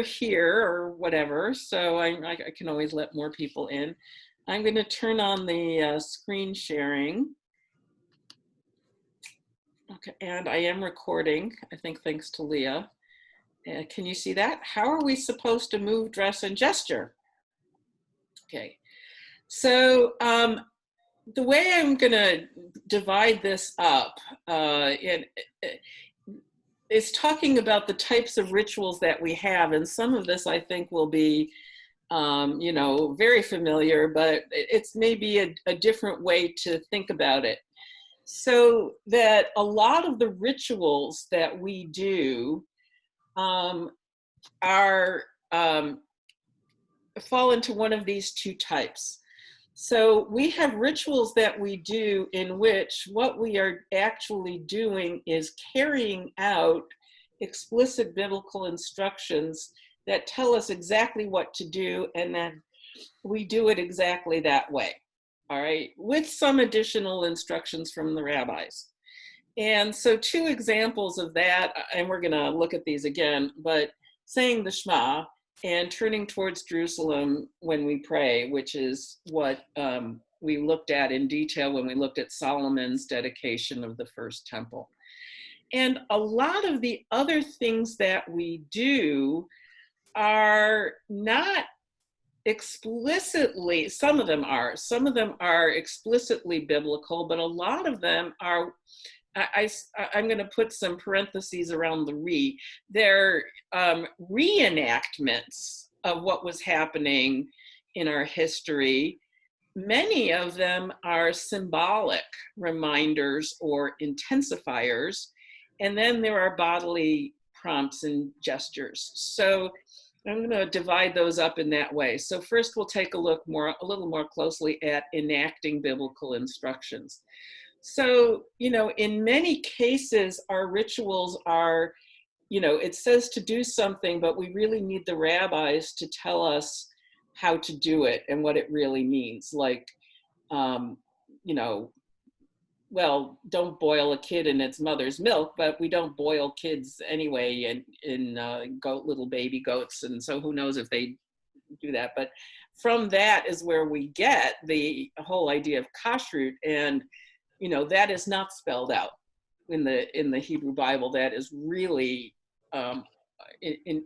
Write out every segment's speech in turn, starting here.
here or whatever, so I can always let more people in. I'm going to turn on the screen sharing. Okay, and I am recording, I think thanks to Leah. Can you see that? How are we supposed to move, dress, and gesture? Okay, so the way I'm going to divide this up is talking about the types of rituals that we have, and some of this I think will be very familiar, but it's maybe a different way to think about it. So that a lot of the rituals that we do fall into one of these two types. So we have rituals that we do in which what we are actually doing is carrying out explicit biblical instructions that tell us exactly what to do, and then we do it exactly that way, all right, with some additional instructions from the rabbis. And so two examples of that, and we're going to look at these again, but saying the Shema and turning towards Jerusalem when we pray, which is what we looked at in detail when we looked at Solomon's dedication of the first temple. And a lot of the other things that we do are not explicitly, some of them are explicitly biblical, but a lot of them are, I'm going to put some parentheses around the they're reenactments of what was happening in our history. Many of them are symbolic reminders or intensifiers, and then there are bodily prompts and gestures. So I'm going to divide those up in that way. So first we'll take a little more closely at enacting biblical instructions. So, in many cases, our rituals are, it says to do something, but we really need the rabbis to tell us how to do it and what it really means. Like, well, don't boil a kid in its mother's milk, but we don't boil kids anyway in little baby goats. And so who knows if they do that. But from that is where we get the whole idea of kashrut. And that is not spelled out in the Hebrew Bible. That is really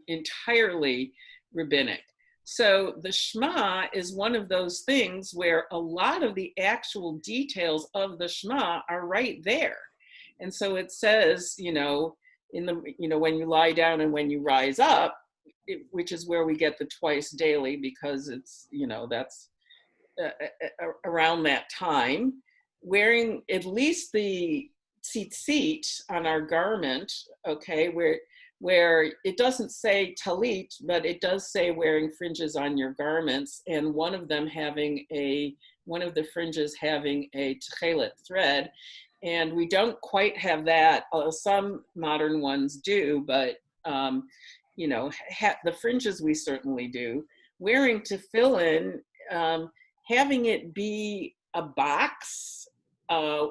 entirely rabbinic. So the Shema is one of those things where a lot of the actual details of the Shema are right there. And so it says, when you lie down and when you rise up, which is where we get the twice daily, because it's, that's around that time. Wearing at least the tzitzit on our garment, okay, where it doesn't say talit, but it does say wearing fringes on your garments, and one of the fringes having a tchelet thread. And we don't quite have that. Some modern ones do, but the fringes we certainly do. Wearing tefillin, having it be a box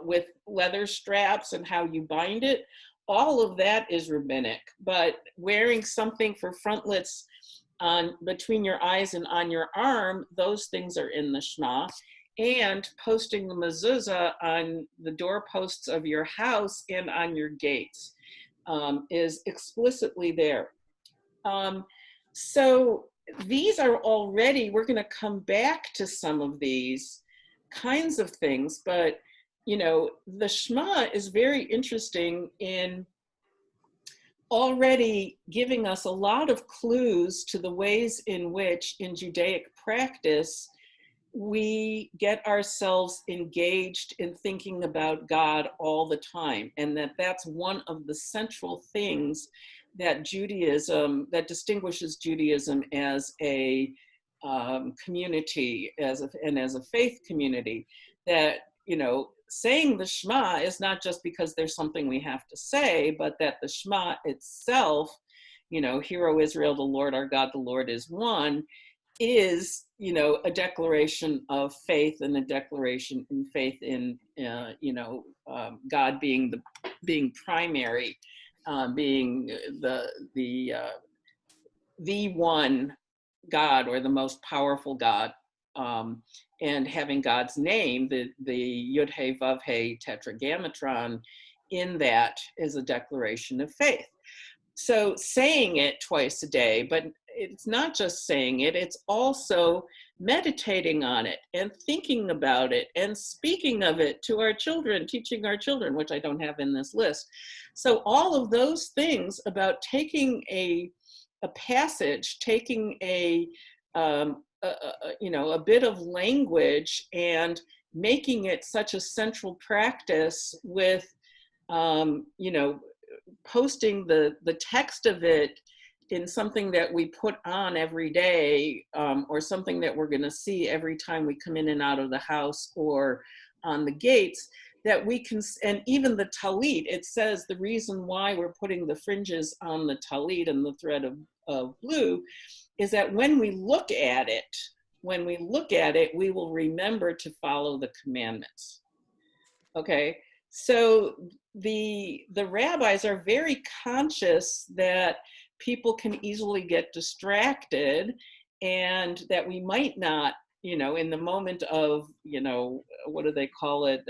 with leather straps and how you bind it, all of that is rabbinic. But wearing something for frontlets between your eyes and on your arm, those things are in the Shema. And posting the mezuzah on the doorposts of your house and on your gates is explicitly there. So these are already, we're going to come back to some of these kinds of things, but the Shema is very interesting in already giving us a lot of clues to the ways in which in Judaic practice we get ourselves engaged in thinking about God all the time, and that's one of the central things that distinguishes Judaism as a community, as a faith community, that saying the Shema is not just because there's something we have to say, but that the Shema itself, Hear, O Israel, the Lord our God, the Lord is one, is, a declaration of faith, and a declaration in faith in, God being primary, being the the one God or the most powerful God, and having God's name, the Yud He Vav He Tetragrammaton, in that is a declaration of faith. So saying it twice a day, but it's not just saying it, it's also meditating on it and thinking about it and speaking of it to our children, teaching our children, which I don't have in this list. So all of those things about taking a passage, taking a bit of language and making it such a central practice with, posting the text of it in something that we put on every day, or something that we're going to see every time we come in and out of the house or on the gates, that we can, and even the talit, it says the reason why we're putting the fringes on the talit and the thread of blue is that when we look at it, we will remember to follow the commandments. Okay, so the rabbis are very conscious that people can easily get distracted, and that we might not, in the moment of, what do they call it?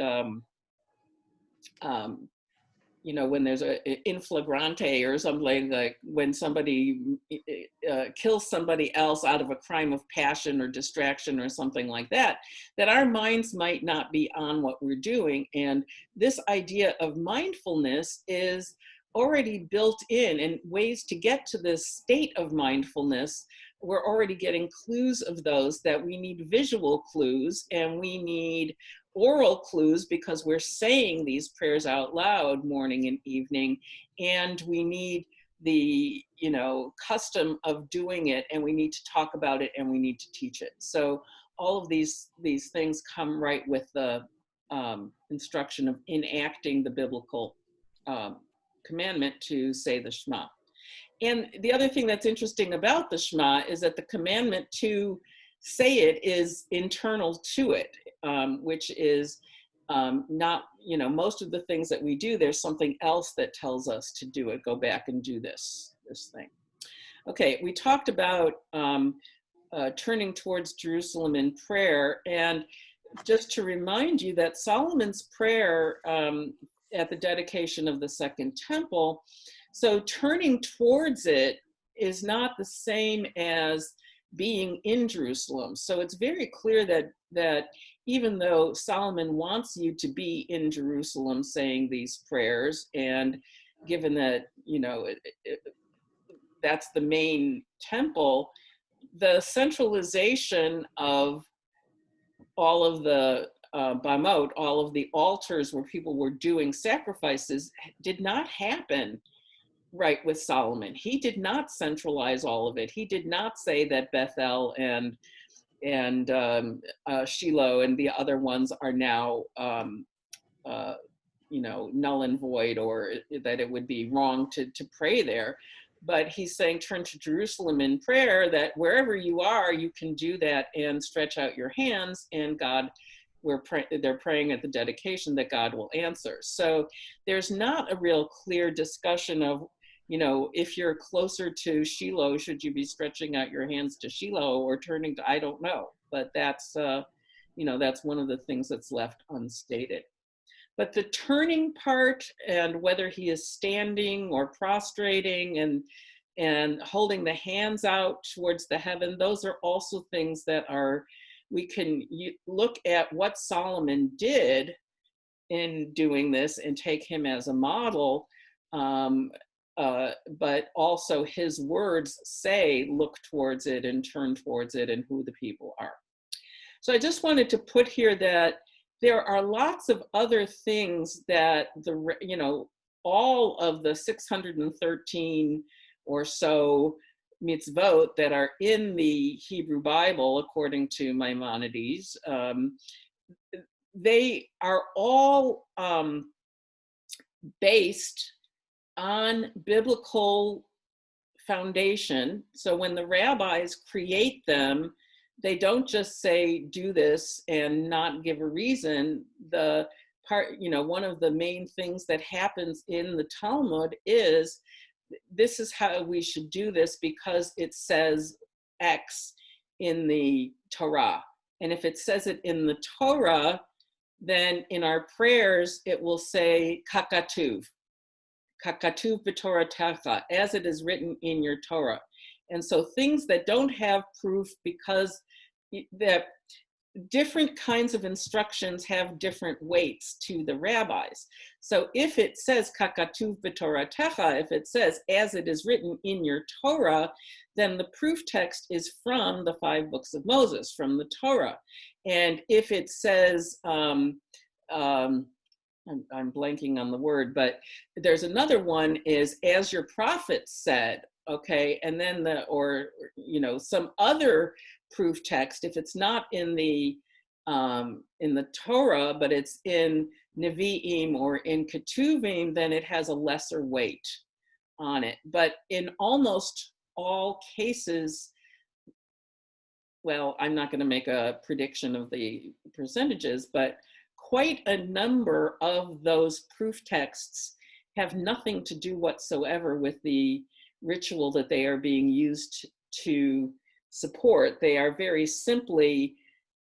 When there's a in flagrante or something, like when somebody kills somebody else out of a crime of passion or distraction or something like that, that our minds might not be on what we're doing. And this idea of mindfulness is already built in, and ways to get to this state of mindfulness, we're already getting clues of those, that we need visual clues and we need oral clues because we're saying these prayers out loud morning and evening, and we need the custom of doing it, and we need to talk about it, and we need to teach it. So all of these things come right with the instruction of enacting the biblical commandment to say the Shema. And the other thing that's interesting about the Shema is that the commandment to say it is internal to it, which is not, most of the things that we do, there's something else that tells us to do it. Go back and do this thing. Okay, we talked about turning towards Jerusalem in prayer. And just to remind you that Solomon's prayer at the dedication of the Second Temple, so turning towards it is not the same as being in Jerusalem. So it's very clear that even though Solomon wants you to be in Jerusalem saying these prayers, and given that, that's the main temple, the centralization of all of the bamot, all of the altars where people were doing sacrifices, did not happen right with Solomon. He did not centralize all of it. He did not say that Bethel and Shiloh and the other ones are now null and void, or that it would be wrong to pray there. But he's saying turn to Jerusalem in prayer, that wherever you are, you can do that and stretch out your hands, and God, they're praying at the dedication that God will answer. So there's not a real clear discussion of, if you're closer to Shiloh, should you be stretching out your hands to Shiloh or turning to, I don't know. But that's, that's one of the things that's left unstated. But the turning part, and whether he is standing or prostrating and holding the hands out towards the heaven, those are also things that we can look at what Solomon did in doing this and take him as a model. But also his words say, look towards it and turn towards it, and who the people are. So I just wanted to put here that there are lots of other things that all of the 613 or so mitzvot that are in the Hebrew Bible, according to Maimonides, they are all based on biblical foundation. So when the rabbis create them, they don't just say, do this and not give a reason. One of the main things that happens in the Talmud is this is how we should do this because it says X in the Torah. And if it says it in the Torah, then in our prayers, it will say kakatuv b'Torah, as it is written in your Torah. And so things that don't have proof, because that different kinds of instructions have different weights to the rabbis. So if it says kakatuv b'Torah, if it says as it is written in your Torah, then the proof text is from the 5 books of Moses, from the Torah. And if it says, I'm blanking on the word, but there's another one is as your prophet said, okay, and then or some other proof text, if it's not in the Torah, but it's in Nevi'im or in Ketuvim, then it has a lesser weight on it. But in almost all cases, well, I'm not going to make a prediction of the percentages, but quite a number of those proof texts have nothing to do whatsoever with the ritual that they are being used to support. They are very simply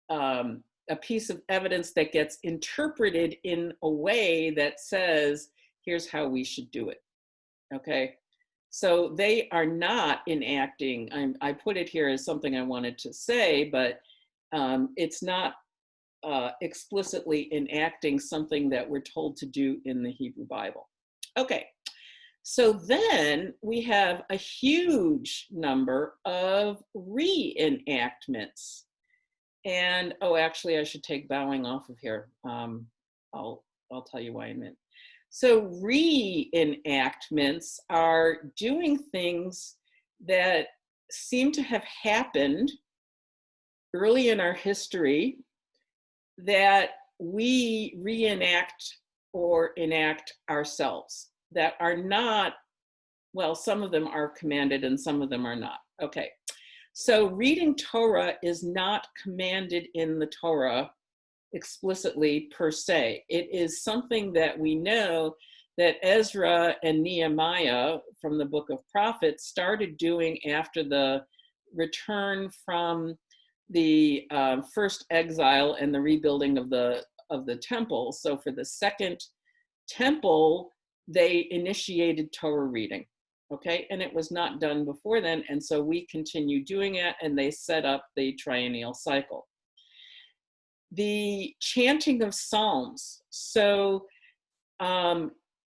a piece of evidence that gets interpreted in a way that says, here's how we should do it, okay? So they are not enacting, I put it here as something I wanted to say, but it's not explicitly enacting something that we're told to do in the Hebrew Bible. Okay, so then we have a huge number of reenactments. And, oh, actually, I should take bowing off of here. I'll tell you why in a minute. So reenactments are doing things that seem to have happened early in our history that we reenact or enact ourselves, that are not, well, some of them are commanded and some of them are not. Okay, so reading Torah is not commanded in the Torah explicitly per se. It is something that we know that Ezra and Nehemiah from the book of prophets started doing after the return from the first exile and the rebuilding of the temple. So for the second temple, they initiated Torah reading, okay? And it was not done before then, and so we continue doing it, and they set up the triennial cycle. The chanting of psalms. So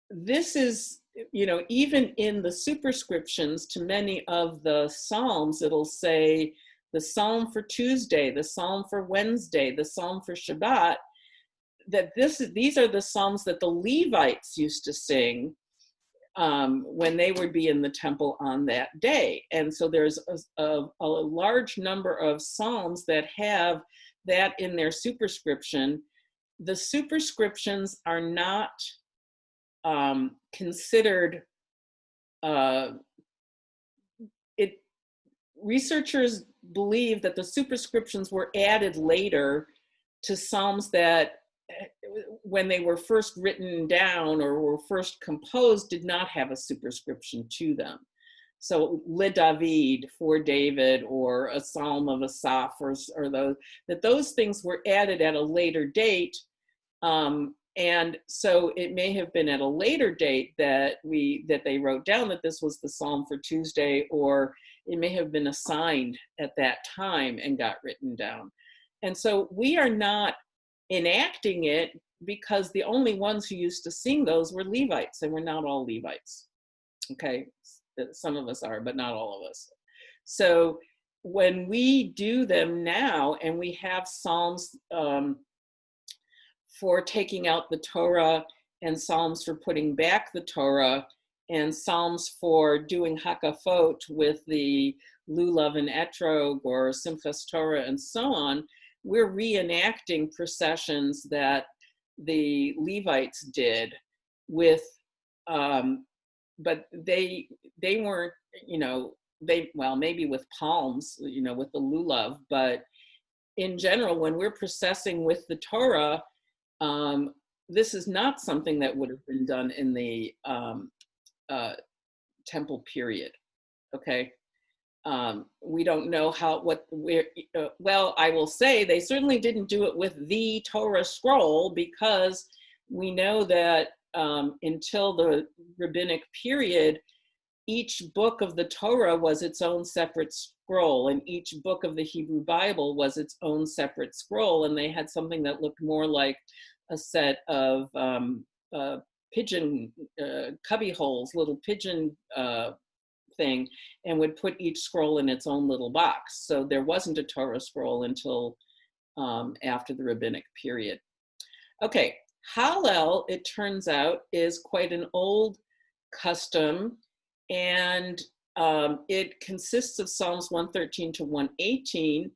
this is, even in the superscriptions to many of the psalms, it'll say the psalm for Tuesday, the psalm for Wednesday, the psalm for Shabbat, that these are the psalms that the Levites used to sing when they would be in the temple on that day. And so there's a large number of psalms that have that in their superscription. The superscriptions are not considered, researchers believe that the superscriptions were added later to psalms that when they were first written down or were first composed did not have a superscription to them. So Le David, for David, or a psalm of Asaph, or those things were added at a later date. And so it may have been at a later date that they wrote down that this was the psalm for Tuesday, or it may have been assigned at that time and got written down. And so we are not enacting it because the only ones who used to sing those were Levites, and we're not all Levites. Okay, some of us are, but not all of us. So when we do them now, and we have psalms for taking out the Torah, and psalms for putting back the Torah, and psalms for doing hakafot with the lulav and etrog or simchas Torah and so on, we're reenacting processions that the Levites did with, but they weren't, well, maybe with palms, with the lulav, but in general, when we're processing with the Torah, this is not something that would have been done in the temple period. Okay. We don't know well, I will say they certainly didn't do it with the Torah scroll, because we know that until the rabbinic period, each book of the Torah was its own separate scroll, and each book of the Hebrew Bible was its own separate scroll, and they had something that looked more like a set of pigeon cubby holes, little pigeon thing, and would put each scroll in its own little box. So there wasn't a Torah scroll until after the rabbinic period. Okay, Hallel, it turns out, is quite an old custom, and it consists of Psalms 113 to 118.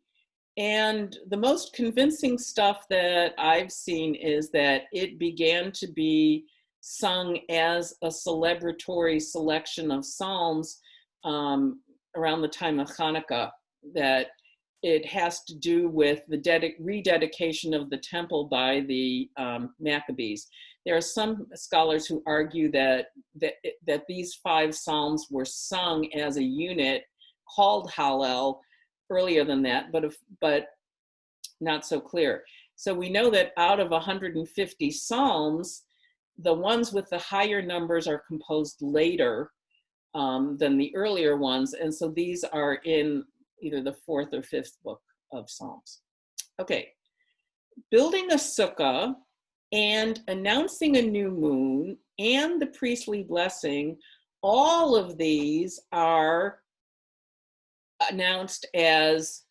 And the most convincing stuff that I've seen is that it began to be sung as a celebratory selection of psalms around the time of Hanukkah, that it has to do with the rededication of the temple by the Maccabees. There are some scholars who argue that these 5 psalms were sung as a unit called Hallel earlier than that, but not so clear. So we know that out of 150 psalms, the ones with the higher numbers are composed later than the earlier ones, and so these are in either the 4th or 5th book of Psalms. Okay, building a sukkah and announcing a new moon and the priestly blessing, all of these are announced as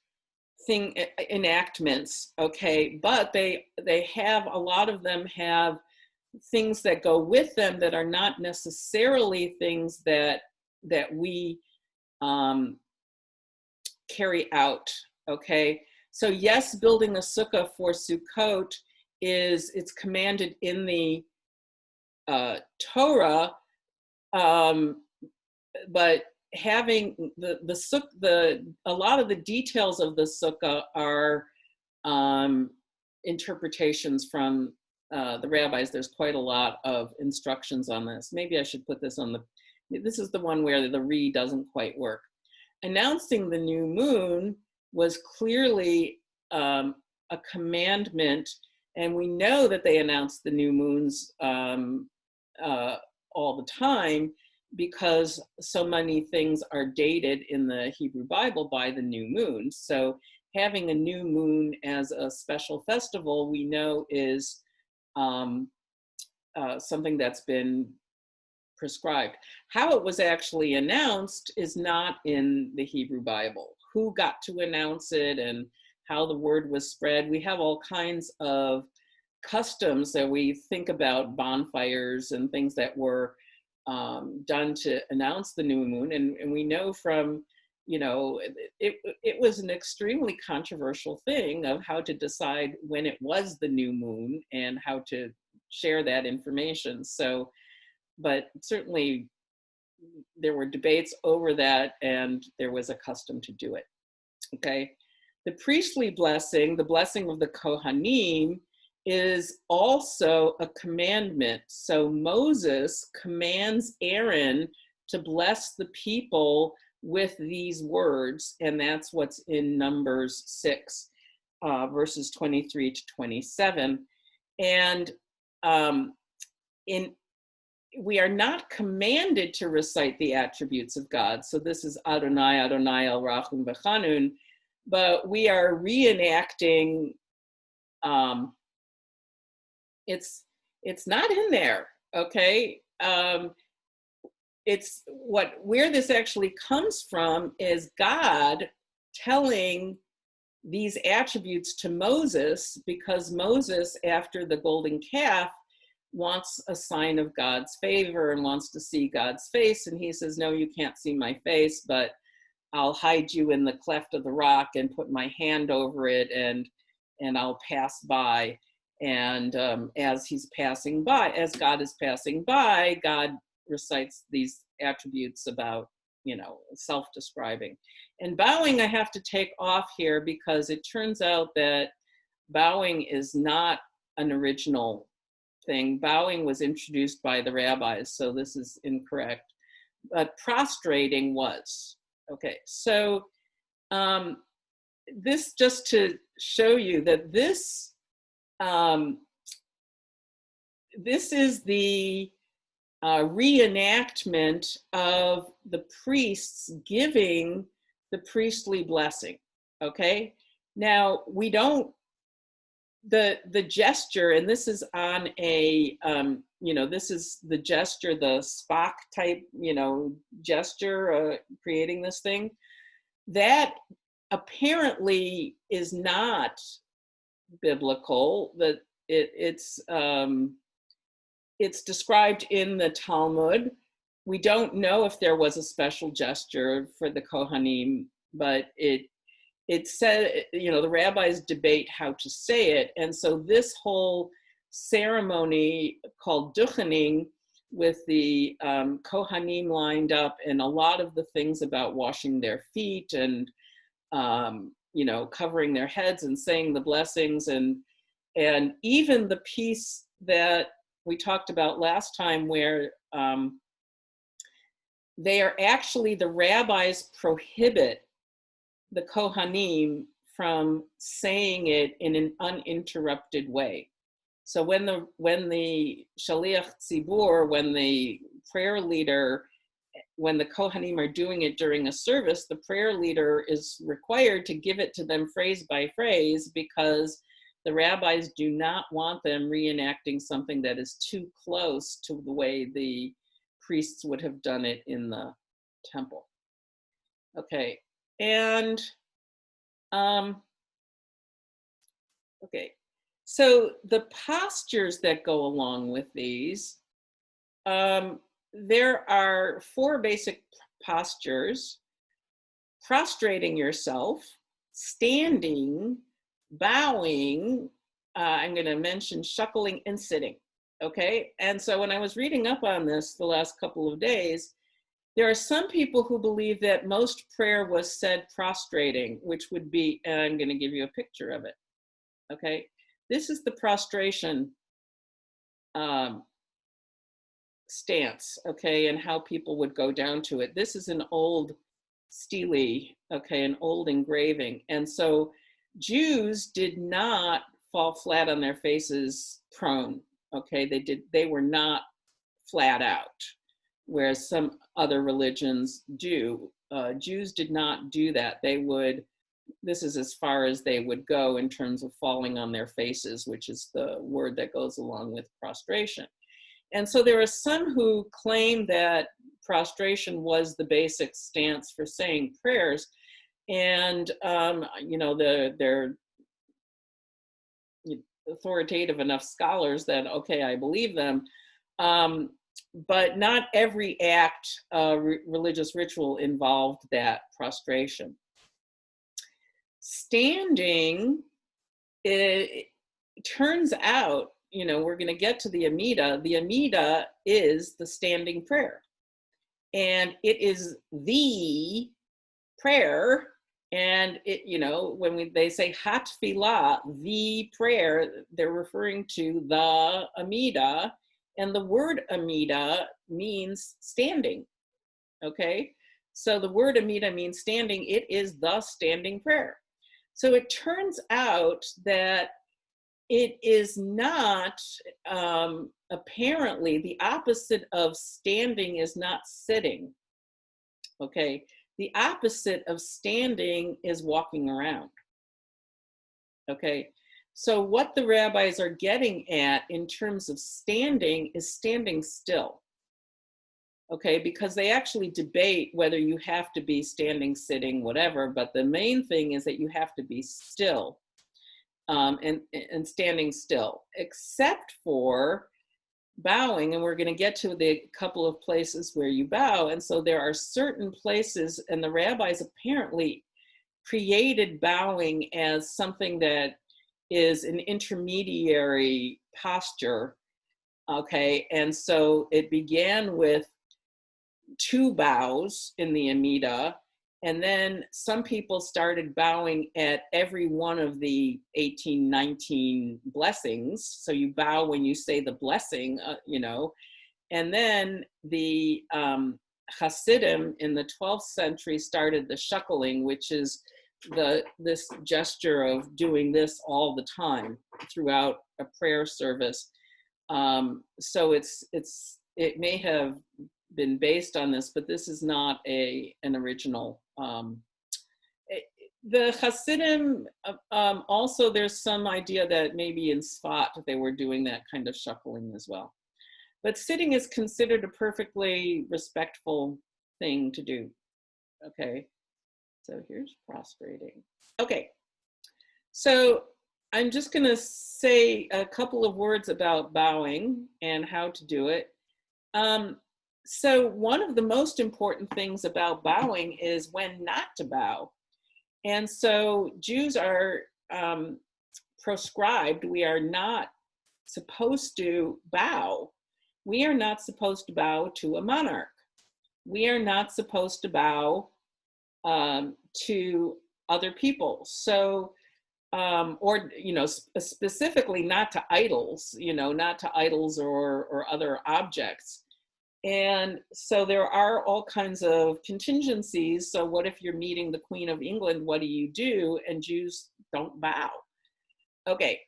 enactments, okay, but they have, a lot of them have things that go with them that are not necessarily things that we carry out, okay? So yes, building a sukkah for Sukkot it's commanded in the Torah, but having a lot of the details of the sukkah are interpretations from the rabbis. There's quite a lot of instructions on this. Maybe I should put this on this is the one where the re doesn't quite work. Announcing the new moon was clearly a commandment, and we know that they announced the new moons all the time, because so many things are dated in the Hebrew Bible by the new moon. So having a new moon as a special festival, we know is something that's been prescribed. How it was actually announced is not in the Hebrew Bible. Who got to announce it and how the word was spread. We have all kinds of customs that we think about, bonfires and things that were done to announce the new moon. And we know from, it was an extremely controversial thing of how to decide when it was the new moon and how to share that information. So, but certainly there were debates over that, and there was a custom to do it, okay? The priestly blessing, the blessing of the Kohanim, is also a commandment. So Moses commands Aaron to bless the people with these words, and that's what's in Numbers 6, verses 23 to 27. And we are not commanded to recite the attributes of God. So this is Adonai, Adonai El Rachum V'Chanun, but we are reenacting. It's not in there, okay? It's where this actually comes from is God telling these attributes to Moses, because Moses, after the golden calf, wants a sign of God's favor and wants to see God's face. And he says, no, you can't see my face, but I'll hide you in the cleft of the rock and put my hand over it, and I'll pass by. And as he's passing by, as God is passing by, God recites these attributes about, self-describing. And bowing, I have to take off here, because it turns out that bowing is not an original thing. Bowing was introduced by the rabbis, so this is incorrect. but prostrating was. Okay, so this just to show you that um, this is the reenactment of the priests giving the priestly blessing. Okay, now we don't, the gesture, and this is on a this is the gesture, the Spock type gesture, creating this thing that apparently is not biblical. That it's described in the Talmud. We don't know if there was a special gesture for the Kohanim, but it said, the rabbis debate how to say it. And so this whole ceremony called duchening, with the Kohanim lined up, and a lot of the things about washing their feet and covering their heads and saying the blessings, and even the piece that we talked about last time where they are actually, the rabbis prohibit the Kohanim from saying it in an uninterrupted way. So when the Shaliach Tzibur, when the prayer leader, when the Kohanim are doing it during a service, the prayer leader is required to give it to them phrase by phrase, because the rabbis do not want them reenacting something that is too close to the way the priests would have done it in the temple. Okay, and okay, so the postures that go along with these, there are 4 basic postures: prostrating yourself, standing, bowing, I'm going to mention shuckling, and sitting. Okay, and so when I was reading up on this the last couple of days, there are some people who believe that most prayer was said prostrating, which would be, and I'm going to give you a picture of it. Okay, this is the prostration stance, okay, and how people would go down to it. This is an old stele, okay, an old engraving. And so Jews did not fall flat on their faces prone, okay, they were not flat out, whereas some other religions do. Jews did not do that. They would, this is as far as they would go in terms of falling on their faces, which is the word that goes along with prostration. And so there are some who claim that prostration was the basic stance for saying prayers. And, they're authoritative enough scholars that, okay, I believe them. But not every act, religious ritual involved that prostration. Standing, it turns out, we're going to get to the Amida. The Amida is the standing prayer. And it is the prayer. And it, when they say hatfilah, the prayer, they're referring to the Amida. And the word Amida means standing. Okay? So the word Amida means standing. It is the standing prayer. So it turns out that it is not, apparently, the opposite of standing is not sitting. Okay, the opposite of standing is walking around. Okay, so what the rabbis are getting at in terms of standing is standing still. Okay, because they actually debate whether you have to be standing, sitting, whatever, but the main thing is that you have to be still. And standing still, except for bowing. And we're going to get to the couple of places where you bow. And so there are certain places, and the rabbis apparently created bowing as something that is an intermediary posture. Okay, and so it began with 2 bows in the Amida. And then some people started bowing at every one of the 18, 19 blessings. So you bow when you say the blessing, and then the Hasidim in the 12th century started the shuckling, which is this gesture of doing this all the time throughout a prayer service. So it may have been based on this, but this is not an original. The Hasidim, also there's some idea that maybe in Sfat they were doing that kind of shuckling as well. But sitting is considered a perfectly respectful thing to do. Okay, so here's prostrating. Okay, so I'm just gonna say a couple of words about bowing and how to do it. So one of the most important things about bowing is when not to bow. And so Jews are proscribed. We are not supposed to bow. We are not supposed to bow to a monarch. We are not supposed to bow to other people. So, or, specifically not to idols, not to idols or other objects. And so there are all kinds of contingencies. So what if you're meeting the Queen of England? What do you do? And Jews don't bow. Okay.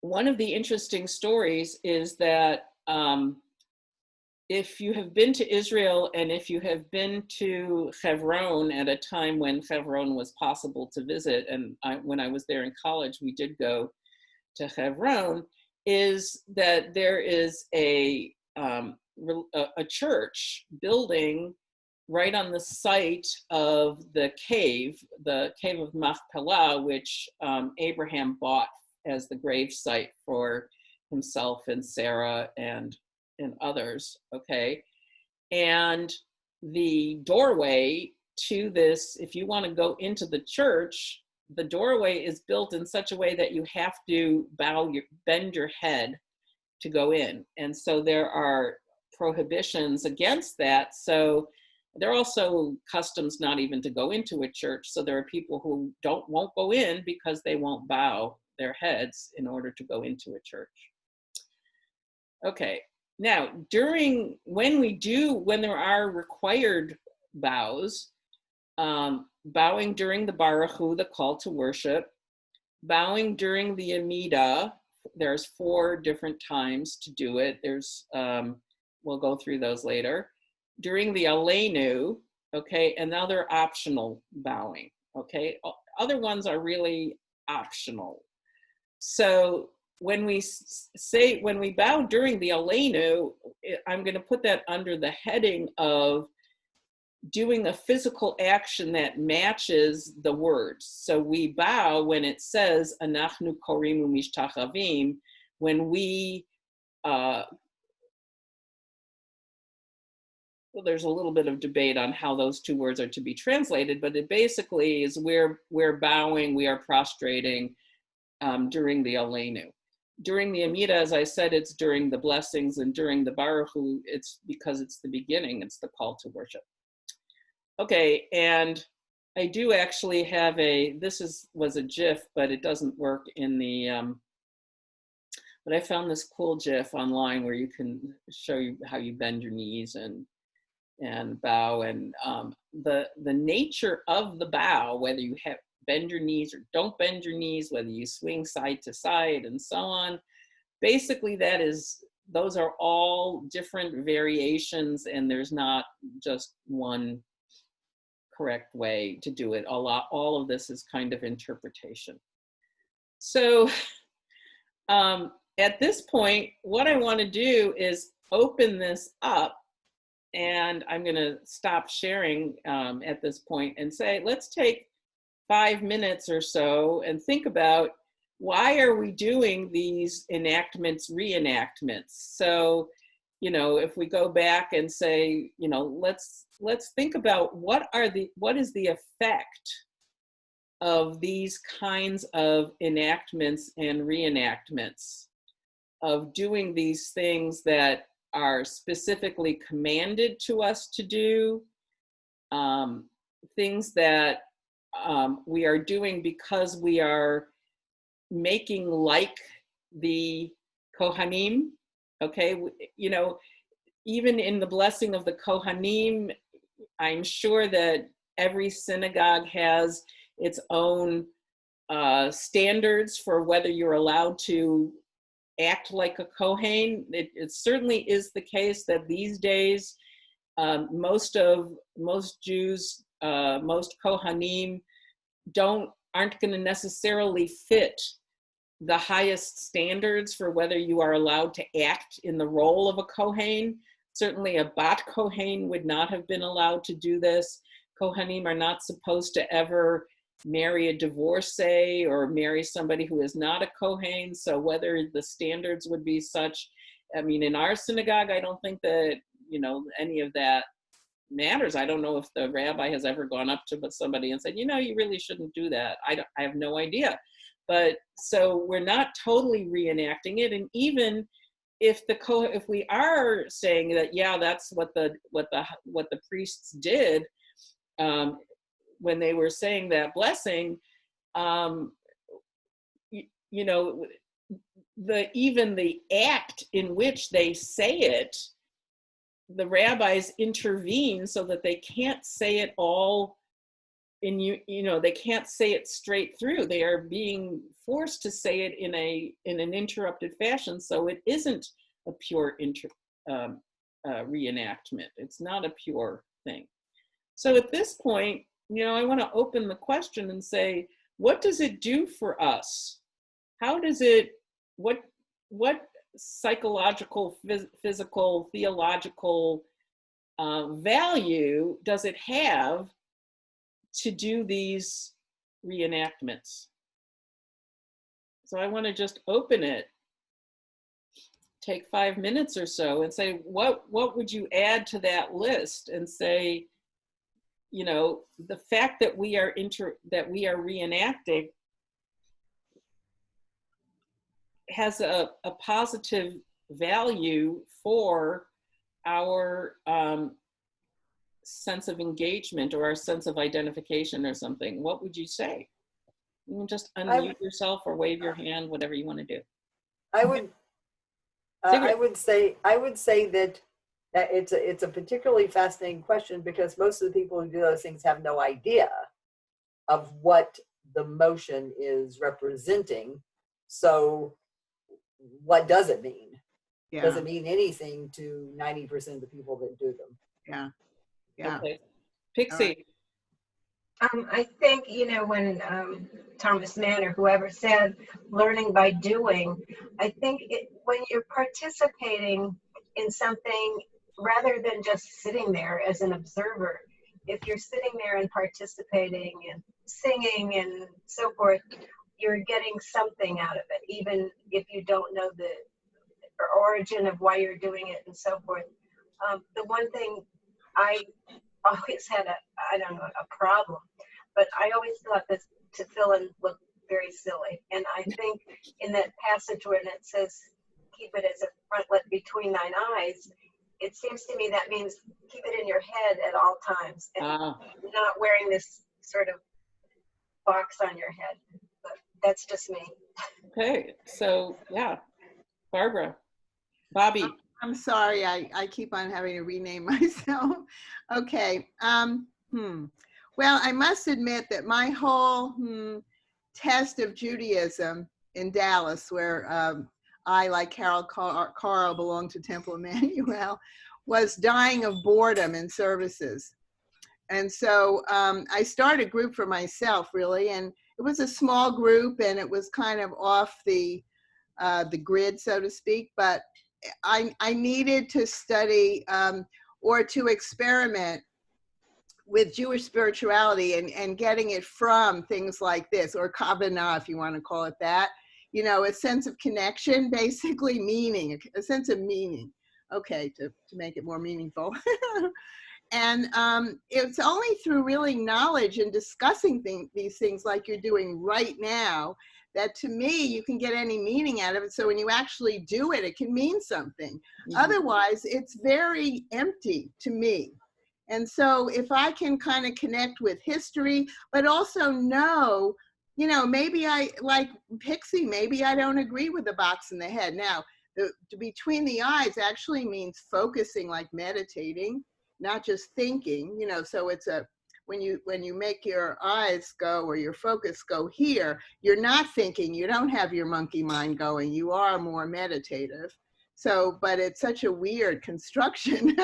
One of the interesting stories is that if you have been to Israel and if you have been to Hebron at a time when Hebron was possible to visit, and when I was there in college, we did go to Hebron, is that there is a church building right on the site of the cave of Machpelah, which Abraham bought as the grave site for himself and Sarah and others, okay? And the doorway to this, if you want to go into the church, the doorway is built in such a way that you have to bend your head to go in. And so there are prohibitions against that. So there are also customs not even to go into a church. So there are people who won't go in because they won't bow their heads in order to go into a church. Okay, now when there are required bows, bowing during the Baruch Hu, the call to worship, bowing during the Amida, there's 4 different times to do it. There's, we'll go through those later. During the Aleinu, okay, and now they're optional bowing, okay? Other ones are really optional. So when we bow during the Aleinu, I'm gonna put that under the heading of doing a physical action that matches the words. So we bow when it says, Anachnu korimu mishtachavim, when we, well, there's a little bit of debate on how those 2 words are to be translated, but it basically is we're bowing, we are prostrating during the Aleinu. During the Amida, as I said, it's during the blessings, and during the Baruch Hu, it's because it's the beginning, it's the call to worship. Okay, and I do actually have was a GIF, but it doesn't work in the, but I found this cool GIF online where you can show you how you bend your knees and bow, and the nature of the bow, whether you bend your knees or don't bend your knees, whether you swing side to side and so on, basically those are all different variations, and there's not just one correct way to do it. All of this is kind of interpretation. So at this point, what I want to do is open this up, and I'm going to stop sharing at this point and say, let's take 5 minutes or so and think about, why are we doing these reenactments? So, if we go back and say, let's think about what is the effect of these kinds of enactments and reenactments, of doing these things that are specifically commanded to us to do, things that we are doing because we are making like the Kohanim, okay? even in the blessing of the Kohanim, I'm sure that every synagogue has its own standards for whether you're allowed to act like a Kohen. It certainly is the case that these days, most Jews, most Kohanim aren't going to necessarily fit the highest standards for whether you are allowed to act in the role of a Kohen. Certainly a Bat Kohen would not have been allowed to do this. Kohanim are not supposed to ever marry a divorcee or marry somebody who is not a Kohen. So whether the standards would be such, I mean, in our synagogue, I don't think that, any of that matters. I don't know if the rabbi has ever gone up to somebody and said, you really shouldn't do that. I have no idea. But so we're not totally reenacting it. And even if we are saying that, yeah, that's what the priests did when they were saying that blessing, even the act in which they say it, the rabbis intervene so that they can't say it all they can't say it straight through. They are being forced to say it in an interrupted fashion, so it isn't a pure reenactment. It's not a pure thing. So at this point, I want to open the question and say, what does it do for us? How does it, what psychological, physical, theological value does it have to do these reenactments? So I want to just open it, take 5 minutes or so and say, what would you add to that list, and say, the fact that we are reenacting has a positive value for our sense of engagement or our sense of identification or something. What would you say? You can just unmute yourself or wave your hand, whatever you want to do. I would say that it's a particularly fascinating question, because most of the people who do those things have no idea of what the motion is representing. So what does it mean? Yeah. Does it mean anything to 90% of the people that do them? Yeah. Yeah. Okay. Pixie. I think, when Thomas Mann or whoever said learning by doing, I think when you're participating in something rather than just sitting there as an observer, if you're sitting there and participating and singing and so forth, you're getting something out of it, even if you don't know the origin of why you're doing it and so forth. The one thing I always had a problem, but I always thought that tefillin looked very silly. And I think in that passage when it says, keep it as a frontlet between thine eyes, it seems to me that means keep it in your head at all times and not wearing this sort of box on your head. But that's just me. Okay, so yeah, Bobby. I'm sorry, I keep on having to rename myself. Okay. Well, I must admit that my whole test of Judaism in Dallas, where I, like Carol Carl, belong to Temple Emmanuel, was dying of boredom in services. And so I started a group for myself, really, and it was a small group, and it was kind of off the grid, so to speak, but I needed to study or to experiment with Jewish spirituality and getting it from things like this, or kavanah, if you want to call it that, a sense of connection, basically meaning, a sense of meaning, okay, to make it more meaningful. And it's only through really knowledge and discussing these things like you're doing right now that, to me, you can get any meaning out of it. So when you actually do it, it can mean something. Mm-hmm. Otherwise, it's very empty to me. And so if I can kind of connect with history, but also know, maybe I, like Pixie, maybe I don't agree with the box in the head. Now, The between the eyes actually means focusing, like meditating, not just thinking, you know. So it's a, when you make your eyes go, or your focus go here, you're not thinking, you don't have your monkey mind going, you are more meditative. So, but it's such a weird construction.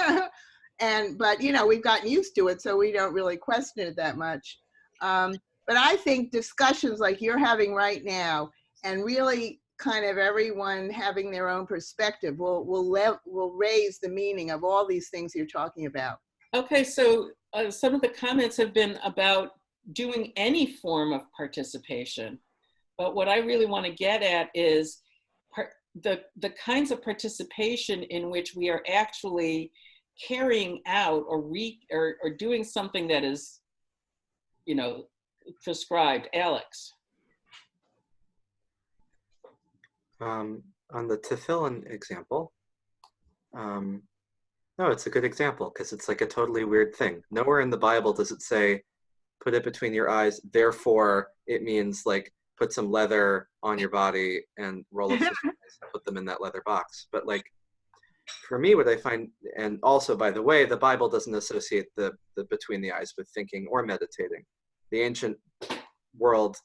But you know, we've gotten used to it, so we don't really question it that much. But I think discussions like you're having right now, and really kind of everyone having their own perspective, will raise the meaning of all these things you're talking about. Okay, so some of the comments have been about doing any form of participation, but what I really want to get at is the kinds of participation in which we are actually carrying out or doing something that is, you know, prescribed. Alex. On the tefillin example, no, it's a good example because it's like a totally weird thing. Nowhere in the Bible does it say, put it between your eyes, therefore it means like put some leather on your body and roll up some eyes and put them in that leather box. But like, for me, what I find, and also, by the way, the Bible doesn't associate the between the eyes with thinking or meditating. The ancient world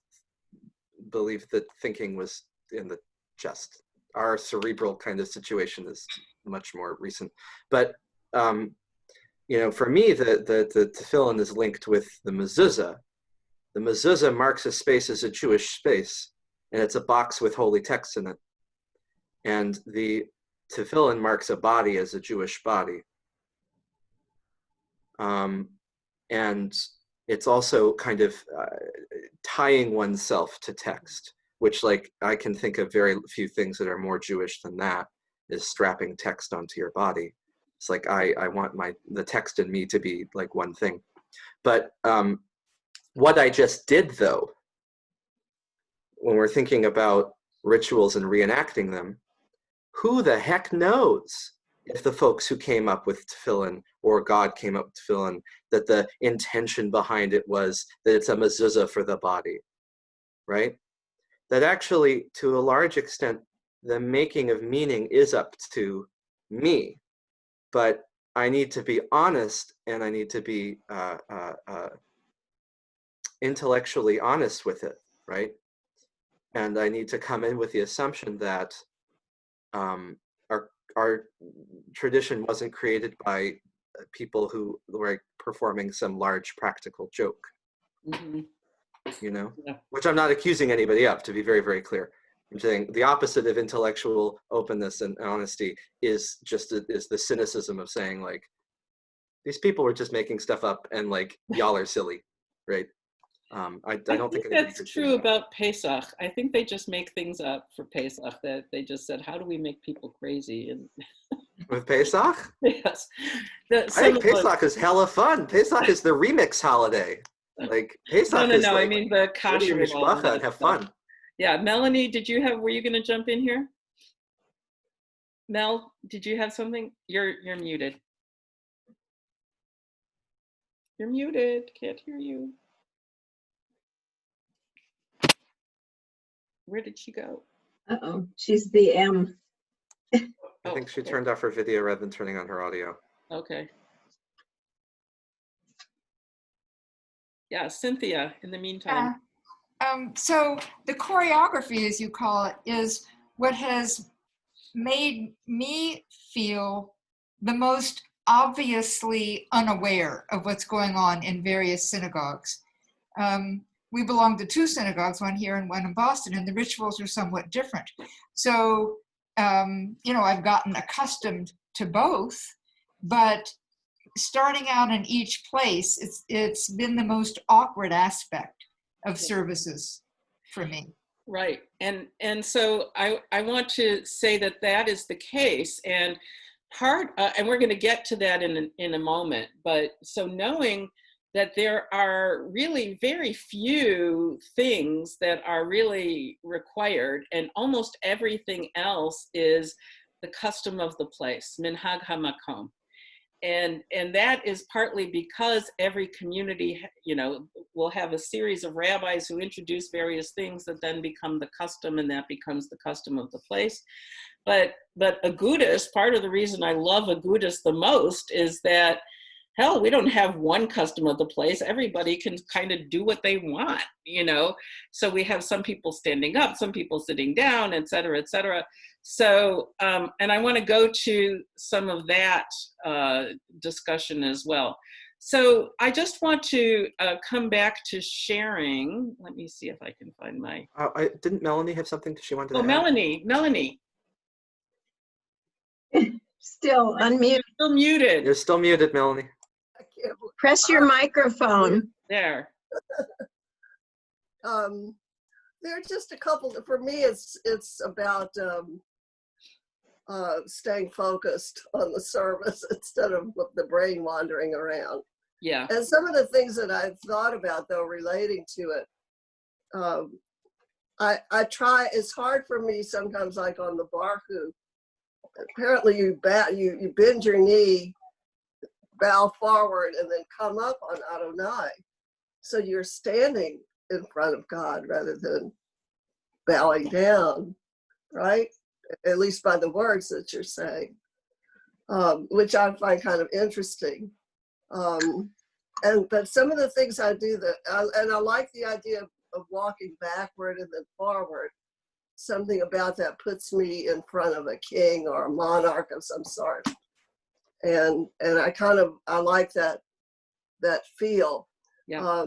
believed that thinking was in the chest. Our cerebral kind of situation is much more recent. But, you know, for me, the tefillin is linked with the mezuzah. The mezuzah marks a space as a Jewish space, and it's a box with holy text in it. And the tefillin marks a body as a Jewish body. And it's also kind of tying oneself to text, which, like, I can think of very few things that are more Jewish than that, is strapping text onto your body. It's like, I want the text in me to be like one thing. But what I just did, though, when we're thinking about rituals and reenacting them, who the heck knows if the folks who came up with tefillin, or God came up with tefillin, that the intention behind it was that it's a mezuzah for the body, right? That actually, to a large extent, the making of meaning is up to me, but I need to be honest, and I need to be intellectually honest with it, right? And I need to come in with the assumption that our tradition wasn't created by people who were performing some large practical joke, you know, Yeah. which I'm not accusing anybody of, to be very, very clear. I'm saying the opposite of intellectual openness and honesty is the cynicism of saying, like, these people were just making stuff up and like, y'all are silly, right? I don't think that's true about Pesach. I think they just make things up for Pesach, that they just said, how do we make people crazy? And with Pesach? yes. I think Pesach is hella fun. Pesach is the remix holiday. Like, Pesach is no, like, I mean the go to your kasher law mishpacha and have fun. Yeah, Melanie, were you going to jump in here? Mel, did you have something? You're muted. You're muted. Can't hear you. Where did she go? Uh-oh, she's the M. I think she turned off her video rather than turning on her audio. Okay. Yeah, Cynthia, in the meantime. So the choreography, as you call it, is what has made me feel the most obviously unaware of what's going on in various synagogues. We belong to two synagogues, one here and one in Boston, and the rituals are somewhat different. So, you know, I've gotten accustomed to both, but starting out in each place, it's been the most awkward aspect of services for me. Right. And so I want to say that is the case. And and we're going to get to that in a moment. But so knowing that there are really very few things that are really required, and almost everything else is the custom of the place, minhag hamakom. and that is partly because every community, you know, will have a series of rabbis who introduce various things that then become the custom, and that becomes the custom of the place. But Agudas, part of the reason I love Agudas the most is that, hell, we don't have one custom of the place. Everybody can kind of do what they want, you know? So we have some people standing up, some people sitting down, et cetera, et cetera. So, and I want to go to some of that discussion as well. So I just want to come back to sharing. Let me see if I can find my... Didn't Melanie have something she wanted to add? Melanie. Still unmute. Still muted. You're still muted, Melanie. Press your microphone. There. There are just a couple. For me, it's about staying focused on the service instead of the brain wandering around. Yeah. And some of the things that I've thought about, though, relating to it, I try. It's hard for me sometimes, like on the Barku. Apparently, you bend your knee, bow forward, and then come up on Adonai. So you're standing in front of God rather than bowing down, right? At least by the words that you're saying, which I find kind of interesting. But some of the things I do and I like the idea of walking backward and then forward. Something about that puts me in front of a king or a monarch of some sort. And I like that feel. Yeah.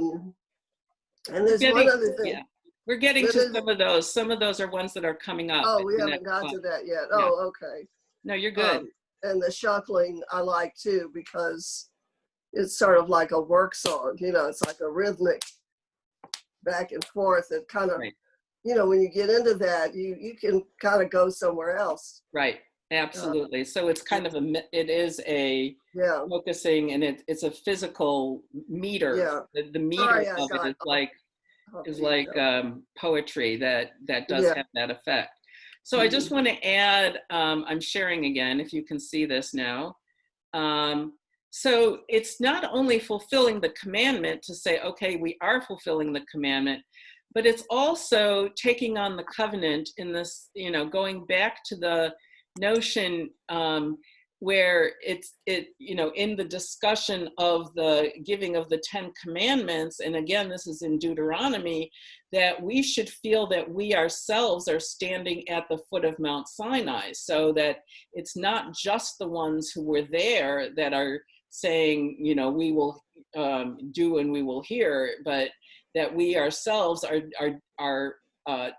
And there's one other thing. Yeah. We're getting to some of those. Some of those are ones that are coming up. Oh, we haven't got to that yet. Yeah. Oh, okay. No, you're good. And the shuffling I like too, because it's sort of like a work song. You know, it's like a rhythmic back and forth. It kind of, right. You know, when you get into that, you can kind of go somewhere else. Right. Absolutely. So it's kind of it is a focusing, and it's a physical meter. Yeah. The meter of it is like poetry that does have that effect. So I just want to add, I'm sharing again, if you can see this now. So it's not only fulfilling the commandment to say, okay, we are fulfilling the commandment, but it's also taking on the covenant in this, you know, going back to the notion where you know, in the discussion of the giving of the 10 commandments, and again, this is in Deuteronomy, that we should feel that we ourselves are standing at the foot of Mount Sinai, so that it's not just the ones who were there that are saying, you know, we will do and we will hear, but that we ourselves are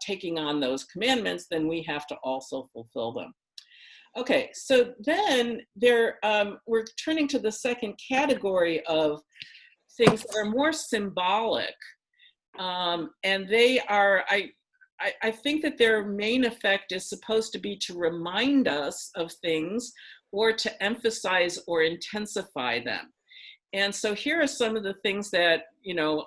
taking on those commandments, then we have to also fulfill them. Okay, so then we're turning to the second category of things that are more symbolic, and they are, I think that their main effect is supposed to be to remind us of things or to emphasize or intensify them. And so here are some of the things that, you know,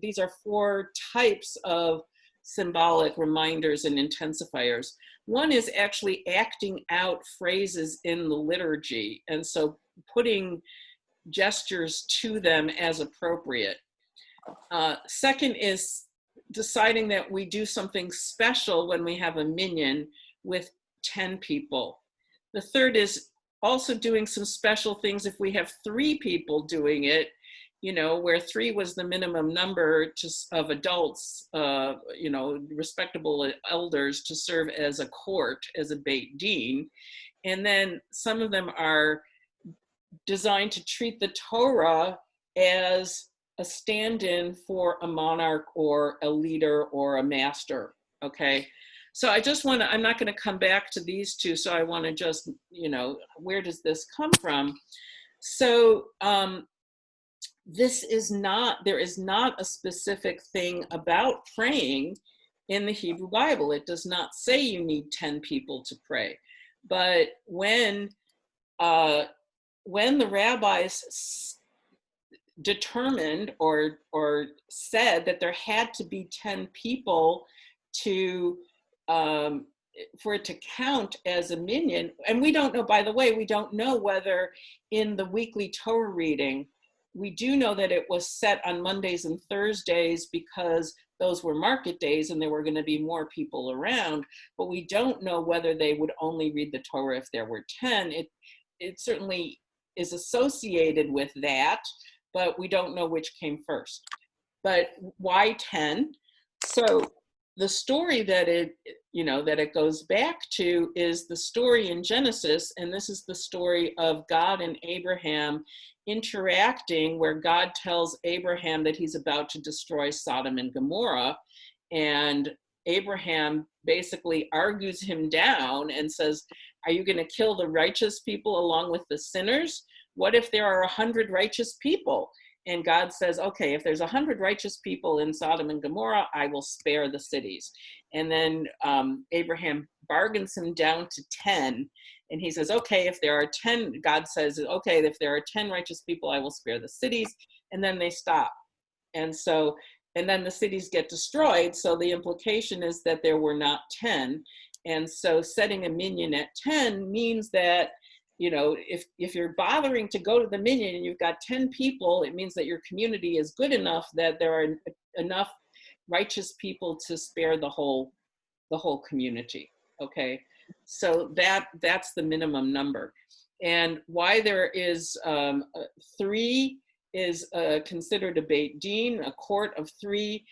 these are 4 types of symbolic reminders and intensifiers. One is actually acting out phrases in the liturgy, and so putting gestures to them as appropriate. Second is deciding that we do something special when we have a minyan with 10 people. The third is also doing some special things if we have 3 people doing it, you know, where 3 was the minimum number of adults, you know, respectable elders to serve as a court, as a Beit Din. And then some of them are designed to treat the Torah as a stand-in for a monarch or a leader or a master, okay? So I just want to, I'm not going to come back to these 2, so I want to just, you know, where does this come from? So there is not a specific thing about praying in the Hebrew Bible. It does not say you need 10 people to pray. But when the rabbis determined or said that there had to be 10 people to for it to count as a minyan, and we don't know, by the way, we don't know whether in the weekly Torah reading, we do know that it was set on Mondays and Thursdays because those were market days and there were going to be more people around, but we don't know whether they would only read the Torah if there were 10. It certainly is associated with that, but we don't know which came first. But why 10? So the story that it goes back to is the story in Genesis, and this is the story of God and Abraham interacting, where God tells Abraham that he's about to destroy Sodom and Gomorrah, and Abraham basically argues him down and says, are you going to kill the righteous people along with the sinners? What if there are 100 righteous people? And God says, okay, if there's 100 righteous people in Sodom and Gomorrah, I will spare the cities. And then Abraham bargains him down to 10. And he says, okay, if there are 10, God says, okay, if there are 10 righteous people, I will spare the cities. And then they stop. And then the cities get destroyed. So the implication is that there were not 10. And so setting a minyan at 10 means that, if you're bothering to go to the minyan and you've got 10 people, it means that your community is good enough that there are enough righteous people to spare the whole community. Okay, so that's the minimum number. And why there is 3 is considered a beit din, a court of 3.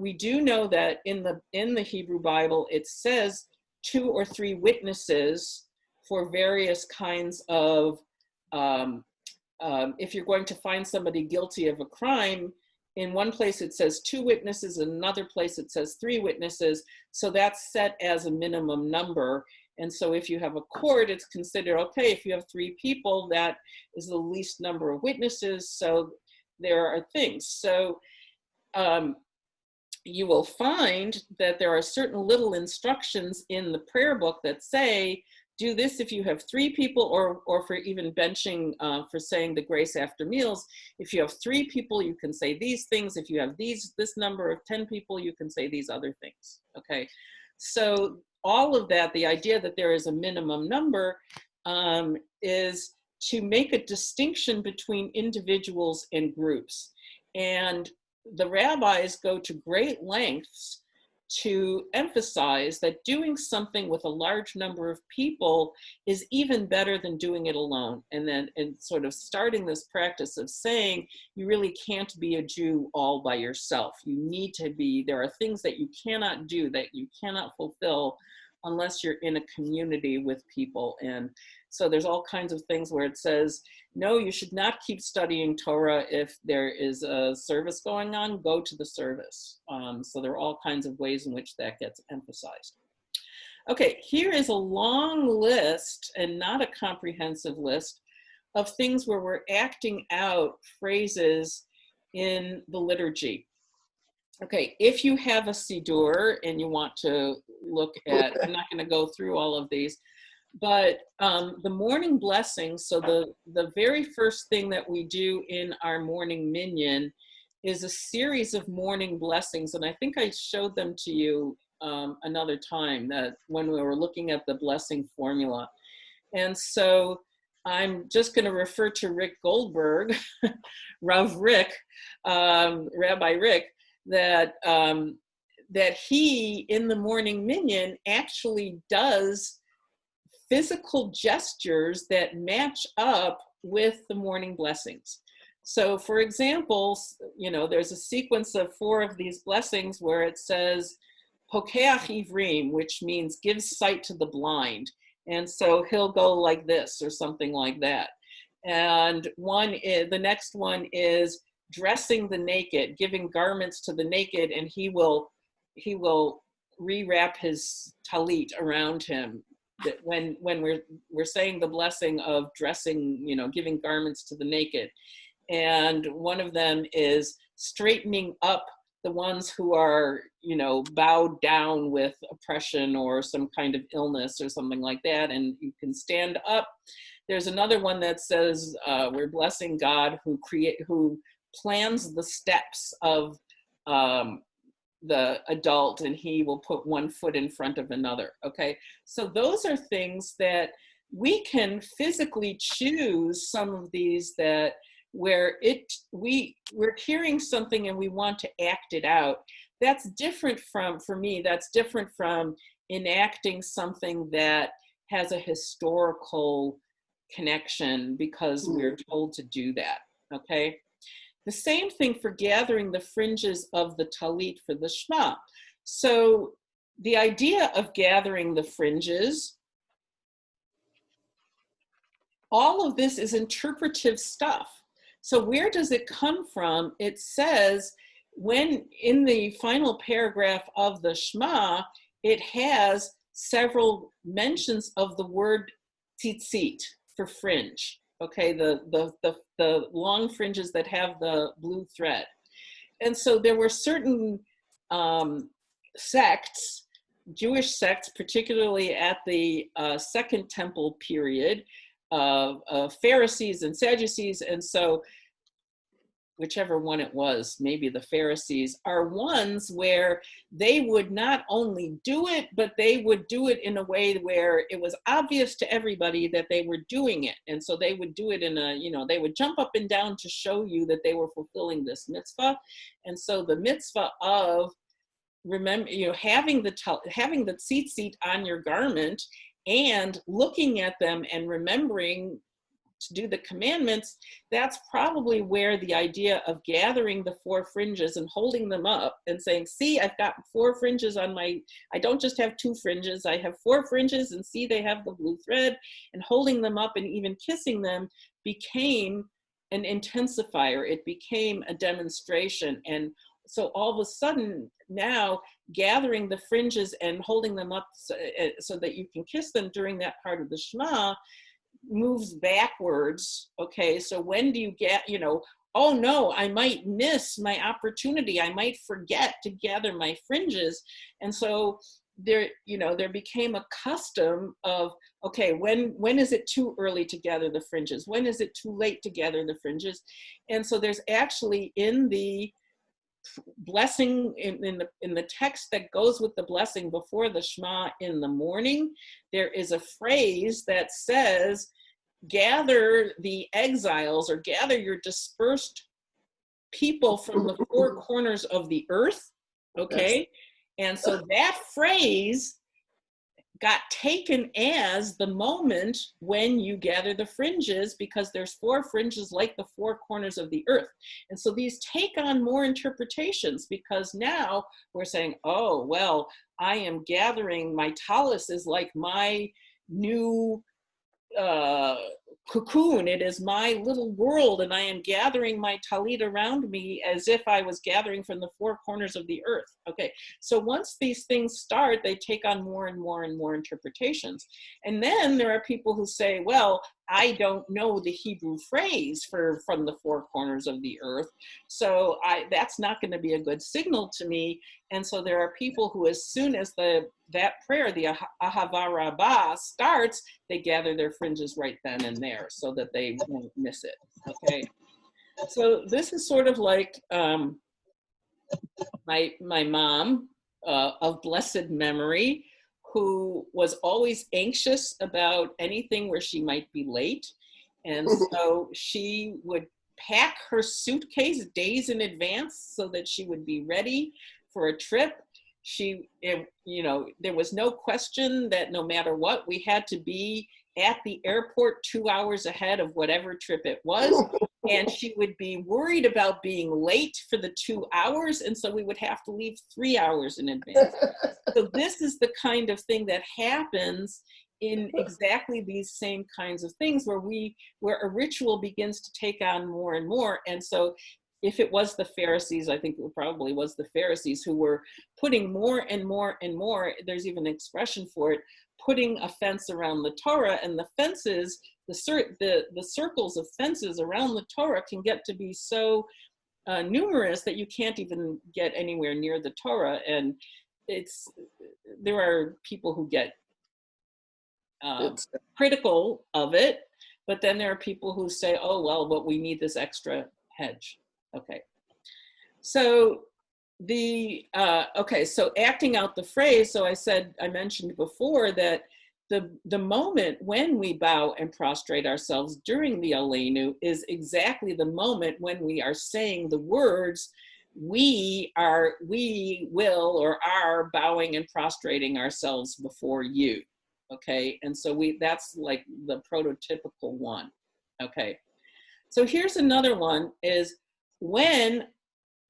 We do know that in the Hebrew Bible it says 2 or 3 witnesses for various kinds of, if you're going to find somebody guilty of a crime, in one place it says 2 witnesses, in another place it says 3 witnesses. So that's set as a minimum number. And so if you have a court, it's considered, okay, if you have 3 people, that is the least number of witnesses. So there are things. So you will find that there are certain little instructions in the prayer book that say, do this if you have 3 people, or for even benching for saying the grace after meals. If you have 3 people, you can say these things. If you have this number of 10 people, you can say these other things. Okay, so all of that, the idea that there is a minimum number is to make a distinction between individuals and groups. And the rabbis go to great lengths to emphasize that doing something with a large number of people is even better than doing it alone. And sort of starting this practice of saying, you really can't be a Jew all by yourself. You need to be, there are things that you cannot do, that you cannot fulfill unless you're in a community with people. And so there's all kinds of things where it says, no, you should not keep studying Torah if there is a service going on, go to the service. So there are all kinds of ways in which that gets emphasized. Okay, here is a long list, and not a comprehensive list, of things where we're acting out phrases in the liturgy. Okay, if you have a siddur and you want to look at, I'm not going to go through all of these, but the morning blessing, so the very first thing that we do in our morning minyan is a series of morning blessings, and I think I showed them to you another time, that when we were looking at the blessing formula. And so I'm just going to refer to Rick Goldberg, Rav Rick, Rabbi Rick, that he, in the morning minyan, actually does physical gestures that match up with the morning blessings. So for example, there's a sequence of 4 of these blessings where it says, Pokeach Ivrim, which means gives sight to the blind. And so he'll go like this or something like that. And the next one is dressing the naked, giving garments to the naked, and he will rewrap his talit around him. That when we're saying the blessing of dressing, giving garments to the naked. And one of them is straightening up the ones who are, bowed down with oppression or some kind of illness or something like that, and you can stand up. There's another one that says we're blessing God who plans the steps of the adult, and he will put one foot in front of another. Okay, so those are things that we can physically choose, some of these that where we're hearing something and we want to act it out. That's different from, for me, that's different from enacting something that has a historical connection because we're told to do that. Okay, the same thing for gathering the fringes of the talit for the Shema. So the idea of gathering the fringes, all of this is interpretive stuff. So where does it come from? It says, when in the final paragraph of the Shema, it has several mentions of the word tzitzit for fringe. Okay, the long fringes that have the blue thread. And so there were certain sects, Jewish sects, particularly at the Second Temple period, of Pharisees and Sadducees, and so whichever one it was, maybe the Pharisees, are ones where they would not only do it, but they would do it in a way where it was obvious to everybody that they were doing it. And so they would do it in a, they would jump up and down to show you that they were fulfilling this mitzvah. And so the mitzvah of having the tzitzit on your garment and looking at them and remembering to do the commandments, that's probably where the idea of gathering the four fringes and holding them up and saying, see, I've got four fringes on I don't just have two fringes, I have four fringes, and see, they have the blue thread, and holding them up and even kissing them became an intensifier. It became a demonstration. And so all of a sudden now, gathering the fringes and holding them up so that you can kiss them during that part of the Shema moves backwards. Okay, so when do you get, oh no, I might miss my opportunity, I might forget to gather my fringes. And so there became a custom of, okay, when is it too early to gather the fringes, when is it too late to gather the fringes? And so there's actually in the blessing, in the text that goes with the blessing before the Shema in the morning, there is a phrase that says, gather the exiles, or gather your dispersed people from the four corners of the earth. Okay, and so that phrase got taken as the moment when you gather the fringes, because there's four fringes like the four corners of the earth. And so these take on more interpretations, because now we're saying, oh, well, I am gathering, my talus is like my new cocoon. It is my little world, and I am gathering my talit around me as if I was gathering from the four corners of the earth. Okay, so once these things start, they take on more and more and more interpretations. And then there are people who say, well, I don't know the Hebrew phrase for from the four corners of the earth, so that's not going to be a good signal to me. And so there are people who, as soon as that prayer, the Ahava Rabbah, starts, they gather their fringes right then and there so that they won't miss it. Okay, so this is sort of like my mom of blessed memory, who was always anxious about anything where she might be late. And so she would pack her suitcase days in advance so that she would be ready for a trip. There was no question that no matter what, we had to be at the airport 2 hours ahead of whatever trip it was. And she would be worried about being late for the 2 hours. And so we would have to leave 3 hours in advance. So this is the kind of thing that happens in exactly these same kinds of things, where a ritual begins to take on more and more. And so if it was the Pharisees, I think it probably was the Pharisees who were putting more and more and more, there's even an expression for it, putting a fence around the Torah. And the fences, the circles of fences around the Torah can get to be so numerous that you can't even get anywhere near the Torah. And there are people who get critical of it, but then there are people who say, oh, well, but we need this extra hedge. Okay, so Okay, so acting out the phrase, so I mentioned before that the moment when we bow and prostrate ourselves during the Aleinu is exactly the moment when we are saying the words, we will or are bowing and prostrating ourselves before you. Okay, and so that's like the prototypical one. Okay, so here's another one is, when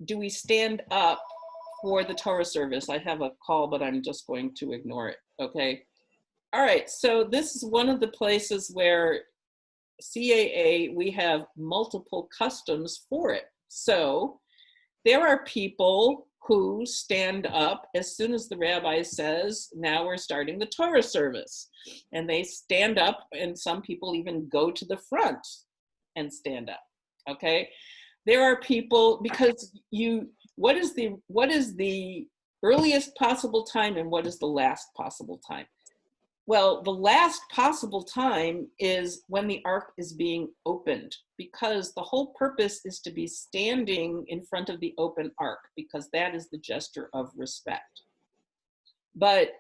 do we stand up for the Torah service? I have a call, but I'm just going to ignore it. Okay. All right. So this is one of the places where CAA, we have multiple customs for it. So there are people who stand up as soon as the rabbi says, now we're starting the Torah service. And they stand up, and some people even go to the front and stand up. Okay. There are people, because what is the earliest possible time and what is the last possible time? Well, the last possible time is when the ark is being opened, because the whole purpose is to be standing in front of the open ark, because that is the gesture of respect. But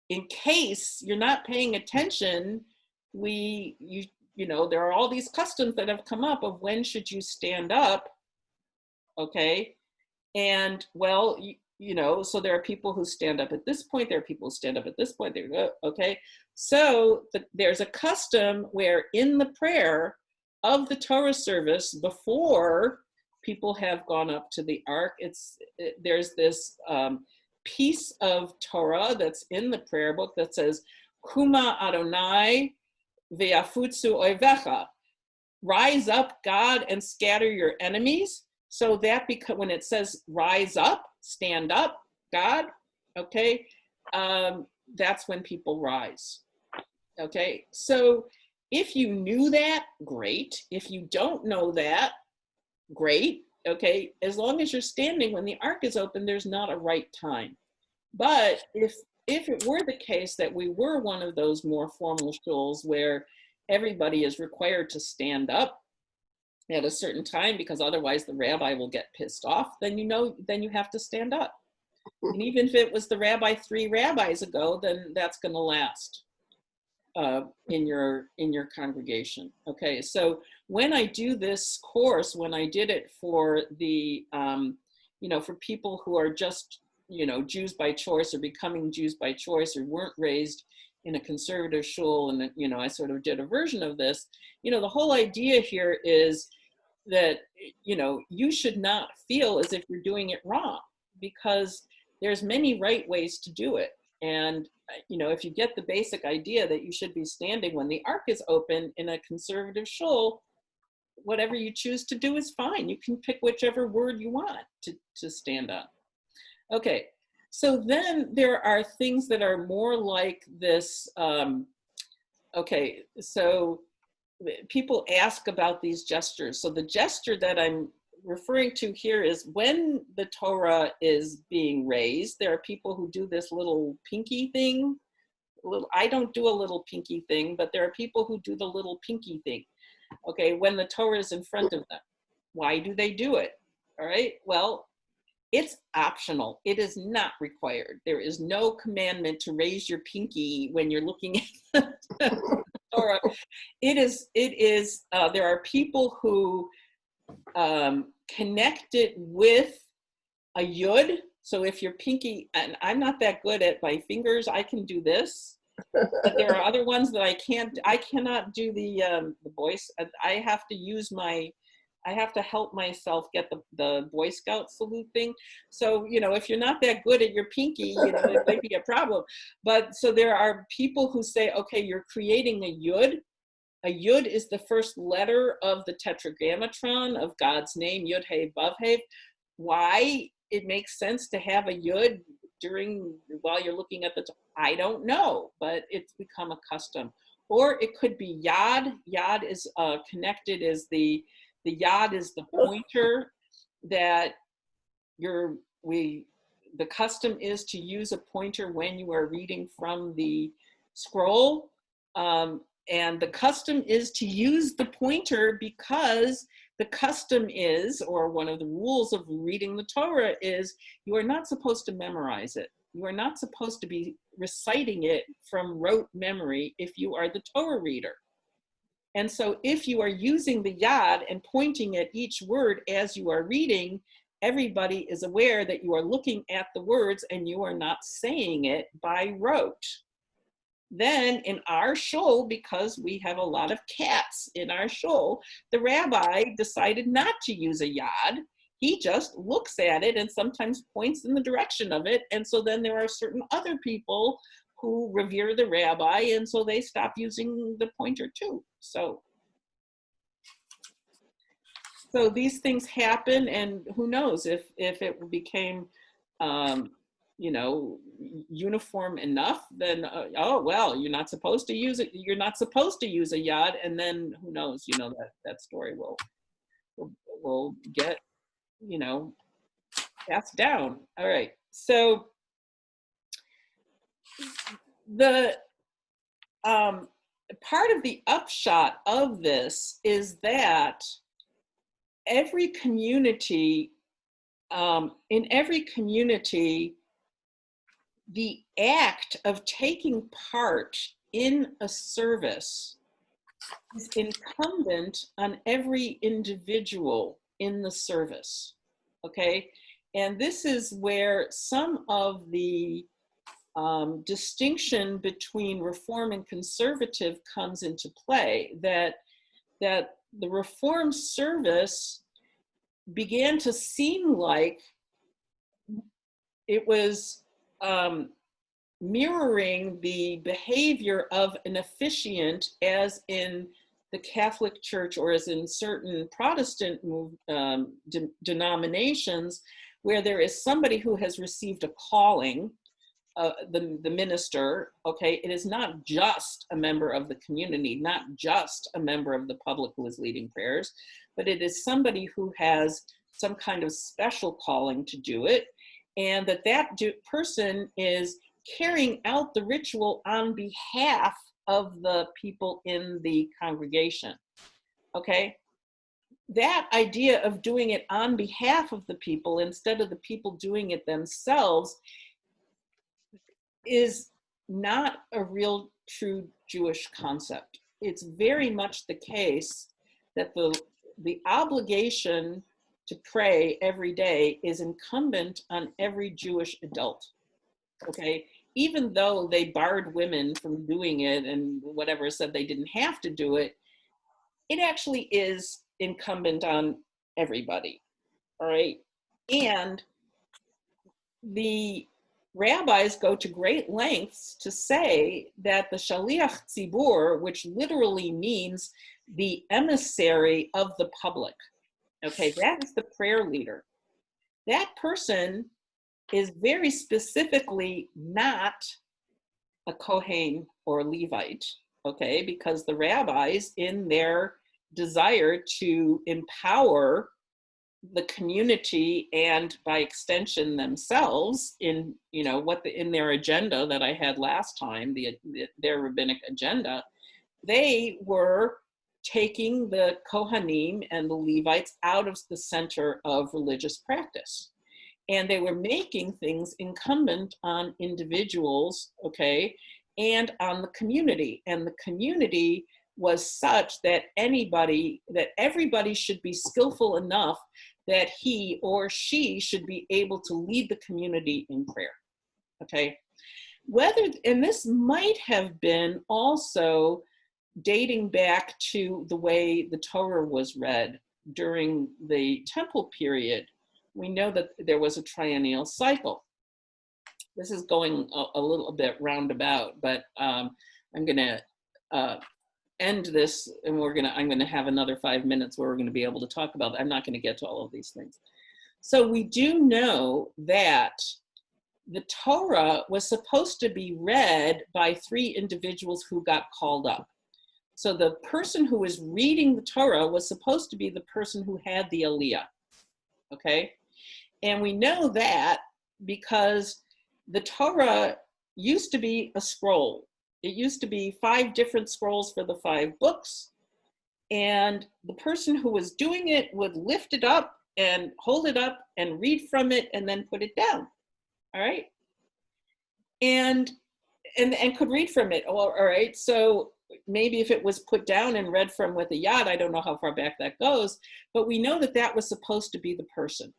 in case you're not paying attention, there are all these customs that have come up of when should you stand up, okay? And well, so there are people who stand up at this point, there are people who stand up at this point, okay? So there's a custom where in the prayer of the Torah service, before people have gone up to the ark, there's this piece of Torah that's in the prayer book that says, Kuma Adonai ve'afutsu oivecha. Rise up, God, and scatter your enemies. So that, because when it says rise up, stand up, God, okay, that's when people rise. Okay, so if you knew that, great. If you don't know that, great. Okay, as long as you're standing when the ark is open, there's not a right time. But if it were the case that we were one of those more formal shuls where everybody is required to stand up at a certain time because otherwise the rabbi will get pissed off, then you have to stand up. And even if it was the rabbi 3 rabbis ago, then that's going to last in your congregation. Okay, so when I do this course, when I did it for the for people who are just Jews by choice or becoming Jews by choice or weren't raised in a conservative shul, and I sort of did a version of this. The whole idea here is that you should not feel as if you're doing it wrong, because there's many right ways to do it. And if you get the basic idea that you should be standing when the ark is open in a conservative shul, whatever you choose to do is fine. You can pick whichever word you want to stand on. Okay, so then there are things that are more like this. Okay, so people ask about these gestures. So the gesture that I'm referring to here is when the Torah is being raised, there are people who do this little pinky thing. I don't do a little pinky thing, but there are people who do the little pinky thing. Okay, when the Torah is in front of them. Why do they do it? All right, well, it's optional. It is not required. There is no commandment to raise your pinky when you're looking at the Torah. It is. There are people who connect it with a yud. So if your pinky, and I'm not that good at my fingers, I can do this. But there are other ones that I can't. I cannot do the voice. I have to help myself get the Boy Scout salute thing. So, if you're not that good at your pinky, it might be a problem. But so there are people who say, okay, you're creating a yud. A yud is the first letter of the tetragrammaton of God's name, Yud Hey Vav Hey. Why it makes sense to have a yud while you're looking at I don't know, but it's become a custom. Or it could be yad. Yad is connected as the yad is the pointer that the custom is to use a pointer when you are reading from the scroll. And the custom is to use the pointer because the custom is, or one of the rules of reading the Torah is, you are not supposed to memorize it. You are not supposed to be reciting it from rote memory if you are the Torah reader. And so if you are using the yad and pointing at each word as you are reading, everybody is aware that you are looking at the words and you are not saying it by rote. Then in our shul, because we have a lot of cats in our shul, the rabbi decided not to use a yad. He just looks at it and sometimes points in the direction of it. And so then there are certain other people who revere the rabbi, and so they stop using the pointer too. So these things happen, and who knows if it became you know, uniform enough, then oh well, you're not supposed to use it. You're not supposed to use a yad, and then who knows? You know, that story will get, you know, passed down. All right. So the part of the upshot of this is that every community, in every community, the act of taking part in a service is incumbent on every individual in the service, okay? And this is where some of the distinction between Reform and Conservative comes into play, that the Reform service began to seem like it was mirroring the behavior of an officiant, as in the Catholic Church or as in certain Protestant denominations, where there is somebody who has received a calling, the minister, okay? It is not just a member of the community, not just a member of the public who is leading prayers, but it is somebody who has some kind of special calling to do it, and that person is carrying out the ritual on behalf of the people in the congregation, okay? That idea of doing it on behalf of the people instead of the people doing it themselves is not a real true Jewish concept. It's very much the case that the obligation to pray every day is incumbent on every Jewish adult, okay? Even though they barred women from doing it and whatever, said they didn't have to do it, it actually is incumbent on everybody, all right? And the rabbis go to great lengths to say that the shaliach tzibur, which literally means the emissary of the public, okay, that is the prayer leader. That person is very specifically not a Kohen or Levite, okay, because the rabbis, in their desire to empower the community and by extension themselves in, you know, in their agenda that I had last time, their rabbinic agenda, they were taking the Kohanim and the Levites out of the center of religious practice. And they were making things incumbent on individuals, okay, and on the community. And the community was such that everybody should be skillful enough that he or she should be able to lead the community in prayer, okay? And this might have been also dating back to the way the Torah was read during the temple period. We know that there was a triennial cycle. This is going a little bit roundabout, but I'm gonna end this, and I'm gonna have another 5 minutes where we're gonna be able to talk about it. I'm not gonna get to all of these things. So we do know that the Torah was supposed to be read by 3 individuals who got called up. So the person who was reading the Torah was supposed to be the person who had the aliyah, okay? And we know that because the Torah used to be a scroll. It used to be 5 different scrolls for the 5 books. And the person who was doing it would lift it up and hold it up and read from it and then put it down. All right. And could read from it. All right. So maybe if it was put down and read from with a yad, I don't know how far back that goes, but we know that that was supposed to be the person.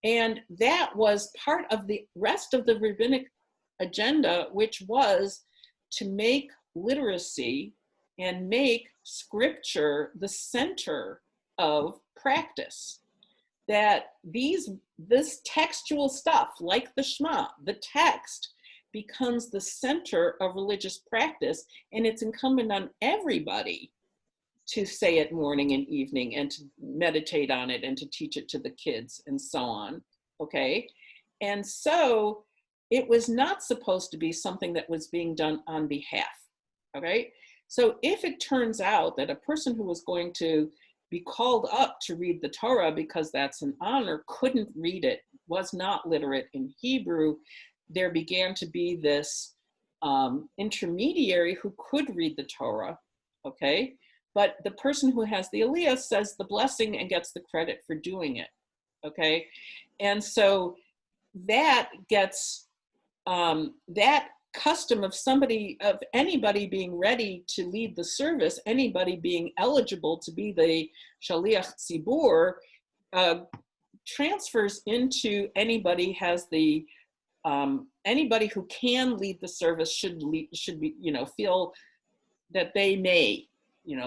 And that was part of the rest of the rabbinic agenda, which was to make literacy and make scripture the center of practice. That this textual stuff, like the Shema, the text, becomes the center of religious practice, and it's incumbent on everybody to say it morning and evening and to meditate on it and to teach it to the kids and so on, okay? And so it was not supposed to be something that was being done on behalf, okay? So if it turns out that a person who was going to be called up to read the Torah because that's an honor couldn't read it, was not literate in Hebrew, there began to be this intermediary who could read the Torah, okay? But the person who has the aliyah says the blessing and gets the credit for doing it, okay? And so that gets, that custom of anybody being ready to lead the service, anybody being eligible to be the shaliach tzibur, transfers into anybody has the, anybody who can lead the service should be, feel that they may,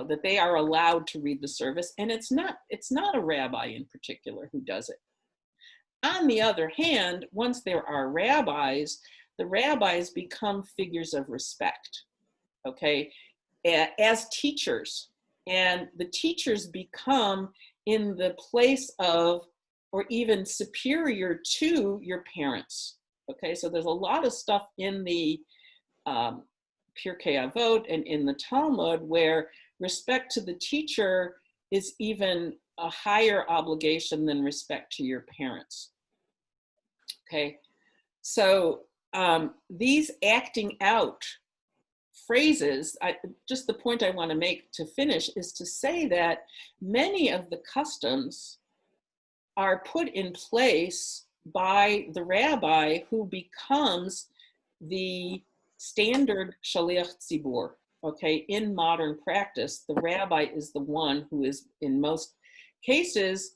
that they are allowed to read the service. And it's not a rabbi in particular who does it. On the other hand, once there are rabbis, the rabbis become figures of respect, okay, as teachers. And the teachers become in the place of, or even superior to your parents. Okay, so there's a lot of stuff in the Pirkei Avot and in the Talmud where respect to the teacher is even a higher obligation than respect to your parents. Okay, so these acting out phrases, just the point I want to make to finish is to say that many of the customs are put in place by the rabbi who becomes the standard shaliach tzibur, okay? In modern practice, the rabbi is the one who is, in most cases,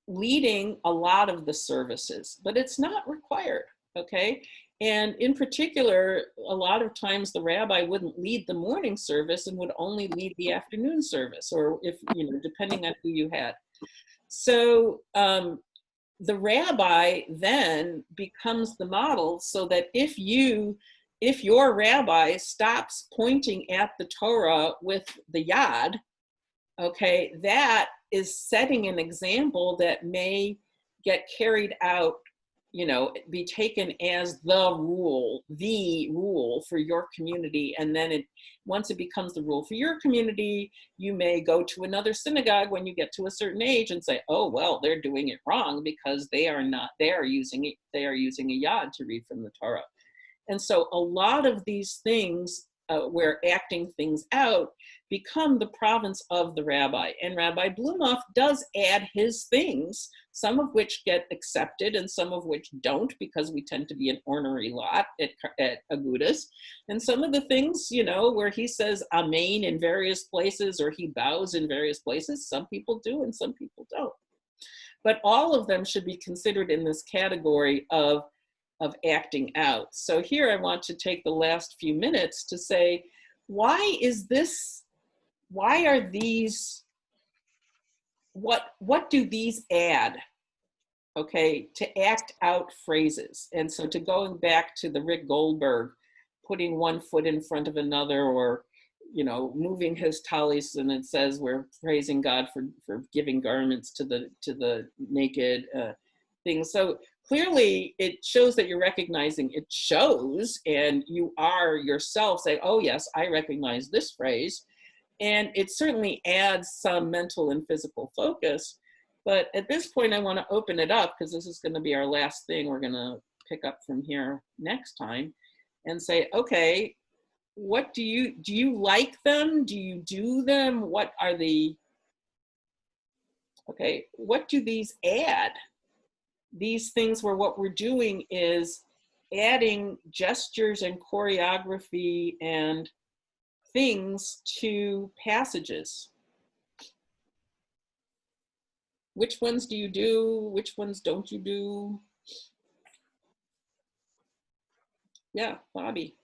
leading a lot of the services, but it's not required, okay? And in particular, a lot of times the rabbi wouldn't lead the morning service and would only lead the afternoon service, or if, depending on who you had. So the rabbi then becomes the model so that if your rabbi stops pointing at the Torah with the yad, okay, that is setting an example that may get carried out, be taken as the rule for your community. And then once it becomes the rule for your community, you may go to another synagogue when you get to a certain age and say, oh, well, they're doing it wrong because they are using a yad to read from the Torah. And so a lot of these things where acting things out become the province of the rabbi. And Rabbi Blumoff does add his things, some of which get accepted and some of which don't, because we tend to be an ornery lot at Agudas. And some of the things, where he says amen in various places or he bows in various places, some people do and some people don't. But all of them should be considered in this category of acting out. So here I want to take the last few minutes to say, what do these add, okay, to act out phrases? And so to going back to the Rick Goldberg, putting one foot in front of another, or, moving his talis, and it says we're praising God for giving garments to the naked things. So clearly it shows that you're recognizing, it shows, and you are yourself saying, oh yes, I recognize this phrase. And it certainly adds some mental and physical focus. But at this point, I want to open it up, because this is going to be our last thing. We're going to pick up from here next time and say, okay, what do you like them? Do you do them? What are the, okay, what do these add? These things where what we're doing is adding gestures and choreography and things to passages. Which ones do you do? Which ones don't you do? Yeah, Bobby.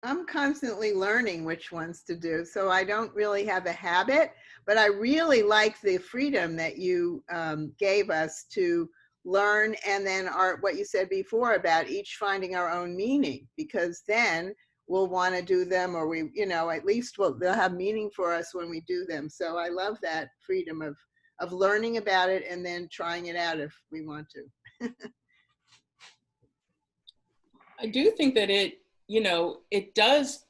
I'm constantly learning which ones to do, so I don't really have a habit, but I really like the freedom that you gave us to learn, and then what you said before about each finding our own meaning, because then we'll want to do them, or we, you know, at least they'll have meaning for us when we do them. So I love that freedom of learning about it and then trying it out if we want to. I do think that it, you know, it does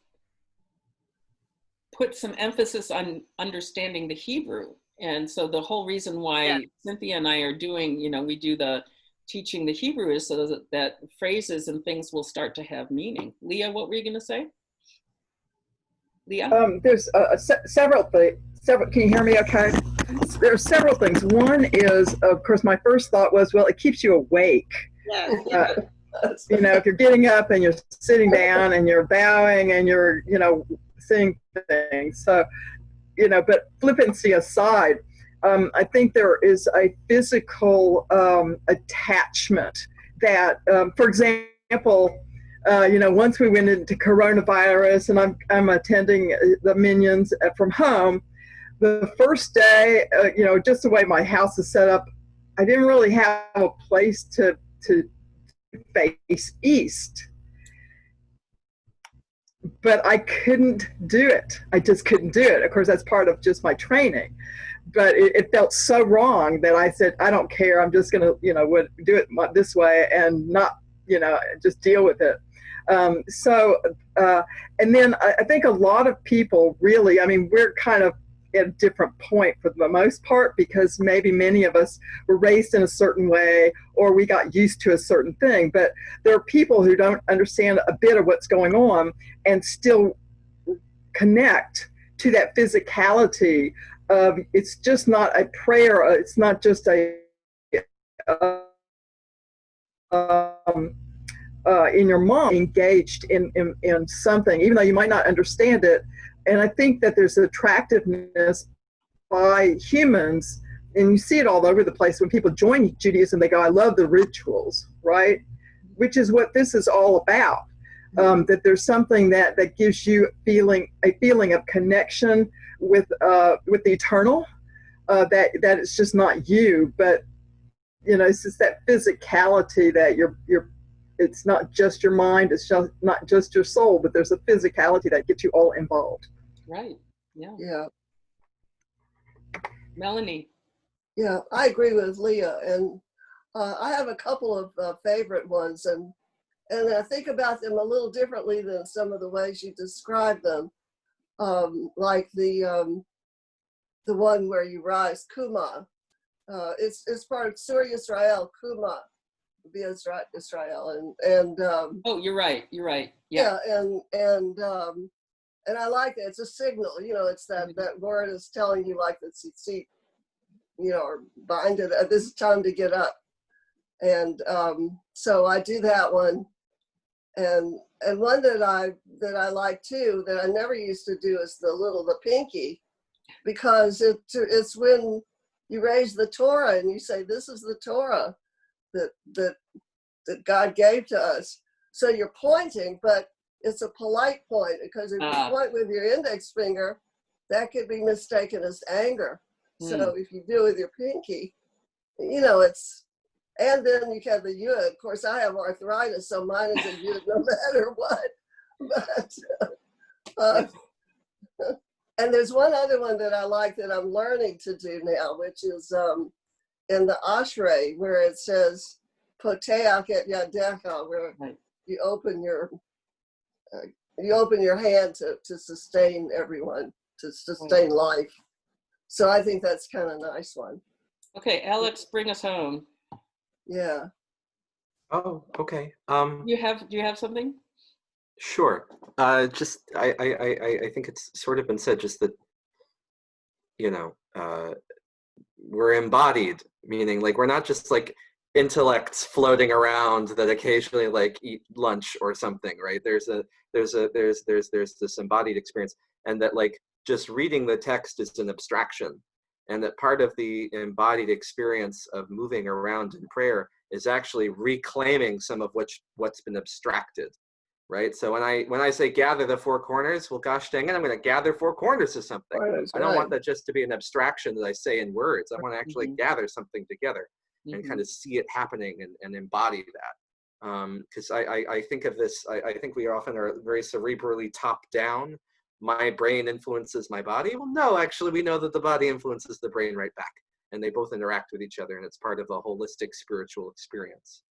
put some emphasis on understanding the Hebrew. And so the whole reason why Cynthia and I are doing, you know, we do the teaching the Hebrew is so that phrases and things will start to have meaning. Leah, what were you going to say? Leah? There's several things. Can you hear me okay? There are several things. One is, of course, my first thought was, well, it keeps you awake. Yeah. You know, if you're getting up and you're sitting down and you're bowing and you're, you know, seeing things. So, you know, but flippancy aside, I think there is a physical attachment that, for example, you know, once we went into coronavirus and I'm attending the Minions from home, the first day, you know, just the way my house is set up, I didn't really have a place to face east. But I couldn't do it. I just couldn't do it. Of course, that's part of just my training. But it felt so wrong that I said, I don't care. I'm just going to, you know, do it this way and not, you know, just deal with it. And then I think a lot of people really, I mean, we're kind of at a different point for the most part, because maybe many of us were raised in a certain way or we got used to a certain thing. But there are people who don't understand a bit of what's going on and still connect to that physicality of, it's just not a prayer, it's not just a in your mind engaged in something, even though you might not understand it. And I think that there's attractiveness by humans, and you see it all over the place when people join Judaism, they go, I love the rituals, right? Which is what this is all about. That there's something that gives you a feeling of connection with the eternal, that it's just not you, but you know, it's just that physicality that it's not just your mind, it's just not just your soul, but there's a physicality that gets you all involved. Right. Yeah. Yeah. Melanie. Yeah, I agree with Leah, and I have a couple of favorite ones, and I think about them a little differently than some of the ways you describe them. Like the one where you rise, Kuma. It's part of Sur Yisrael, Kuma, be Israel, and Oh, you're right. yeah, and I like that. It's a signal, you know. It's that word is telling you, like, the tzitzit, you know, or bind it. This is time to get up, and so I do that one, and one that I like too, that I never used to do, is the pinky, because it's when you raise the Torah and you say, this is the Torah that God gave to us. So you're pointing, but it's a polite point, because if you point with your index finger, that could be mistaken as anger. So if you do it with your pinky, you know, and then you have the yud. Of course, I have arthritis, so mine is a yud no matter what. But and there's one other one that I like that I'm learning to do now, which is in the Ashrei, where it says Poteach et yadecha, where you open your hand to sustain everyone, to sustain life. So I think that's kind of a nice one. Okay, Alex, bring us home. Yeah. Oh, okay. Do you have something? Sure. Just I think it's sort of been said, just that, you know, we're embodied, meaning like we're not just like intellects floating around that occasionally like eat lunch or something, right? There's this embodied experience, and that like just reading the text is an abstraction, and that part of the embodied experience of moving around in prayer is actually reclaiming some of what's been abstracted. Right. So when I say gather the four corners, well, gosh dang it, I'm going to gather four corners of something. I don't want that just to be an abstraction that I say in words. I want to actually gather something together and kind of see it happening and embody that. Because I think of this, I think we often are very cerebrally top down. My brain influences my body. Well, no, actually, we know that the body influences the brain right back, and they both interact with each other, and it's part of a holistic spiritual experience.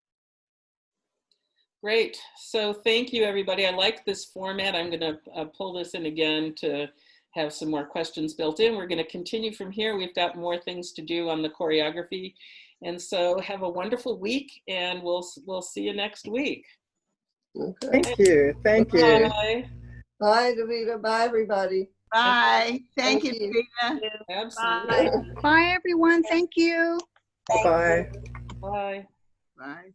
Great. So thank you, everybody. I like this format. I'm going to pull this in again to have some more questions built in. We're going to continue from here. We've got more things to do on the choreography. And so have a wonderful week, and we'll see you next week. Okay. Thank you. Thank you. Bye. Bye, Davida. Bye, everybody. Bye. Thank you, you. Davina. Absolutely. Bye, everyone. Thank you. Bye. Bye. Bye.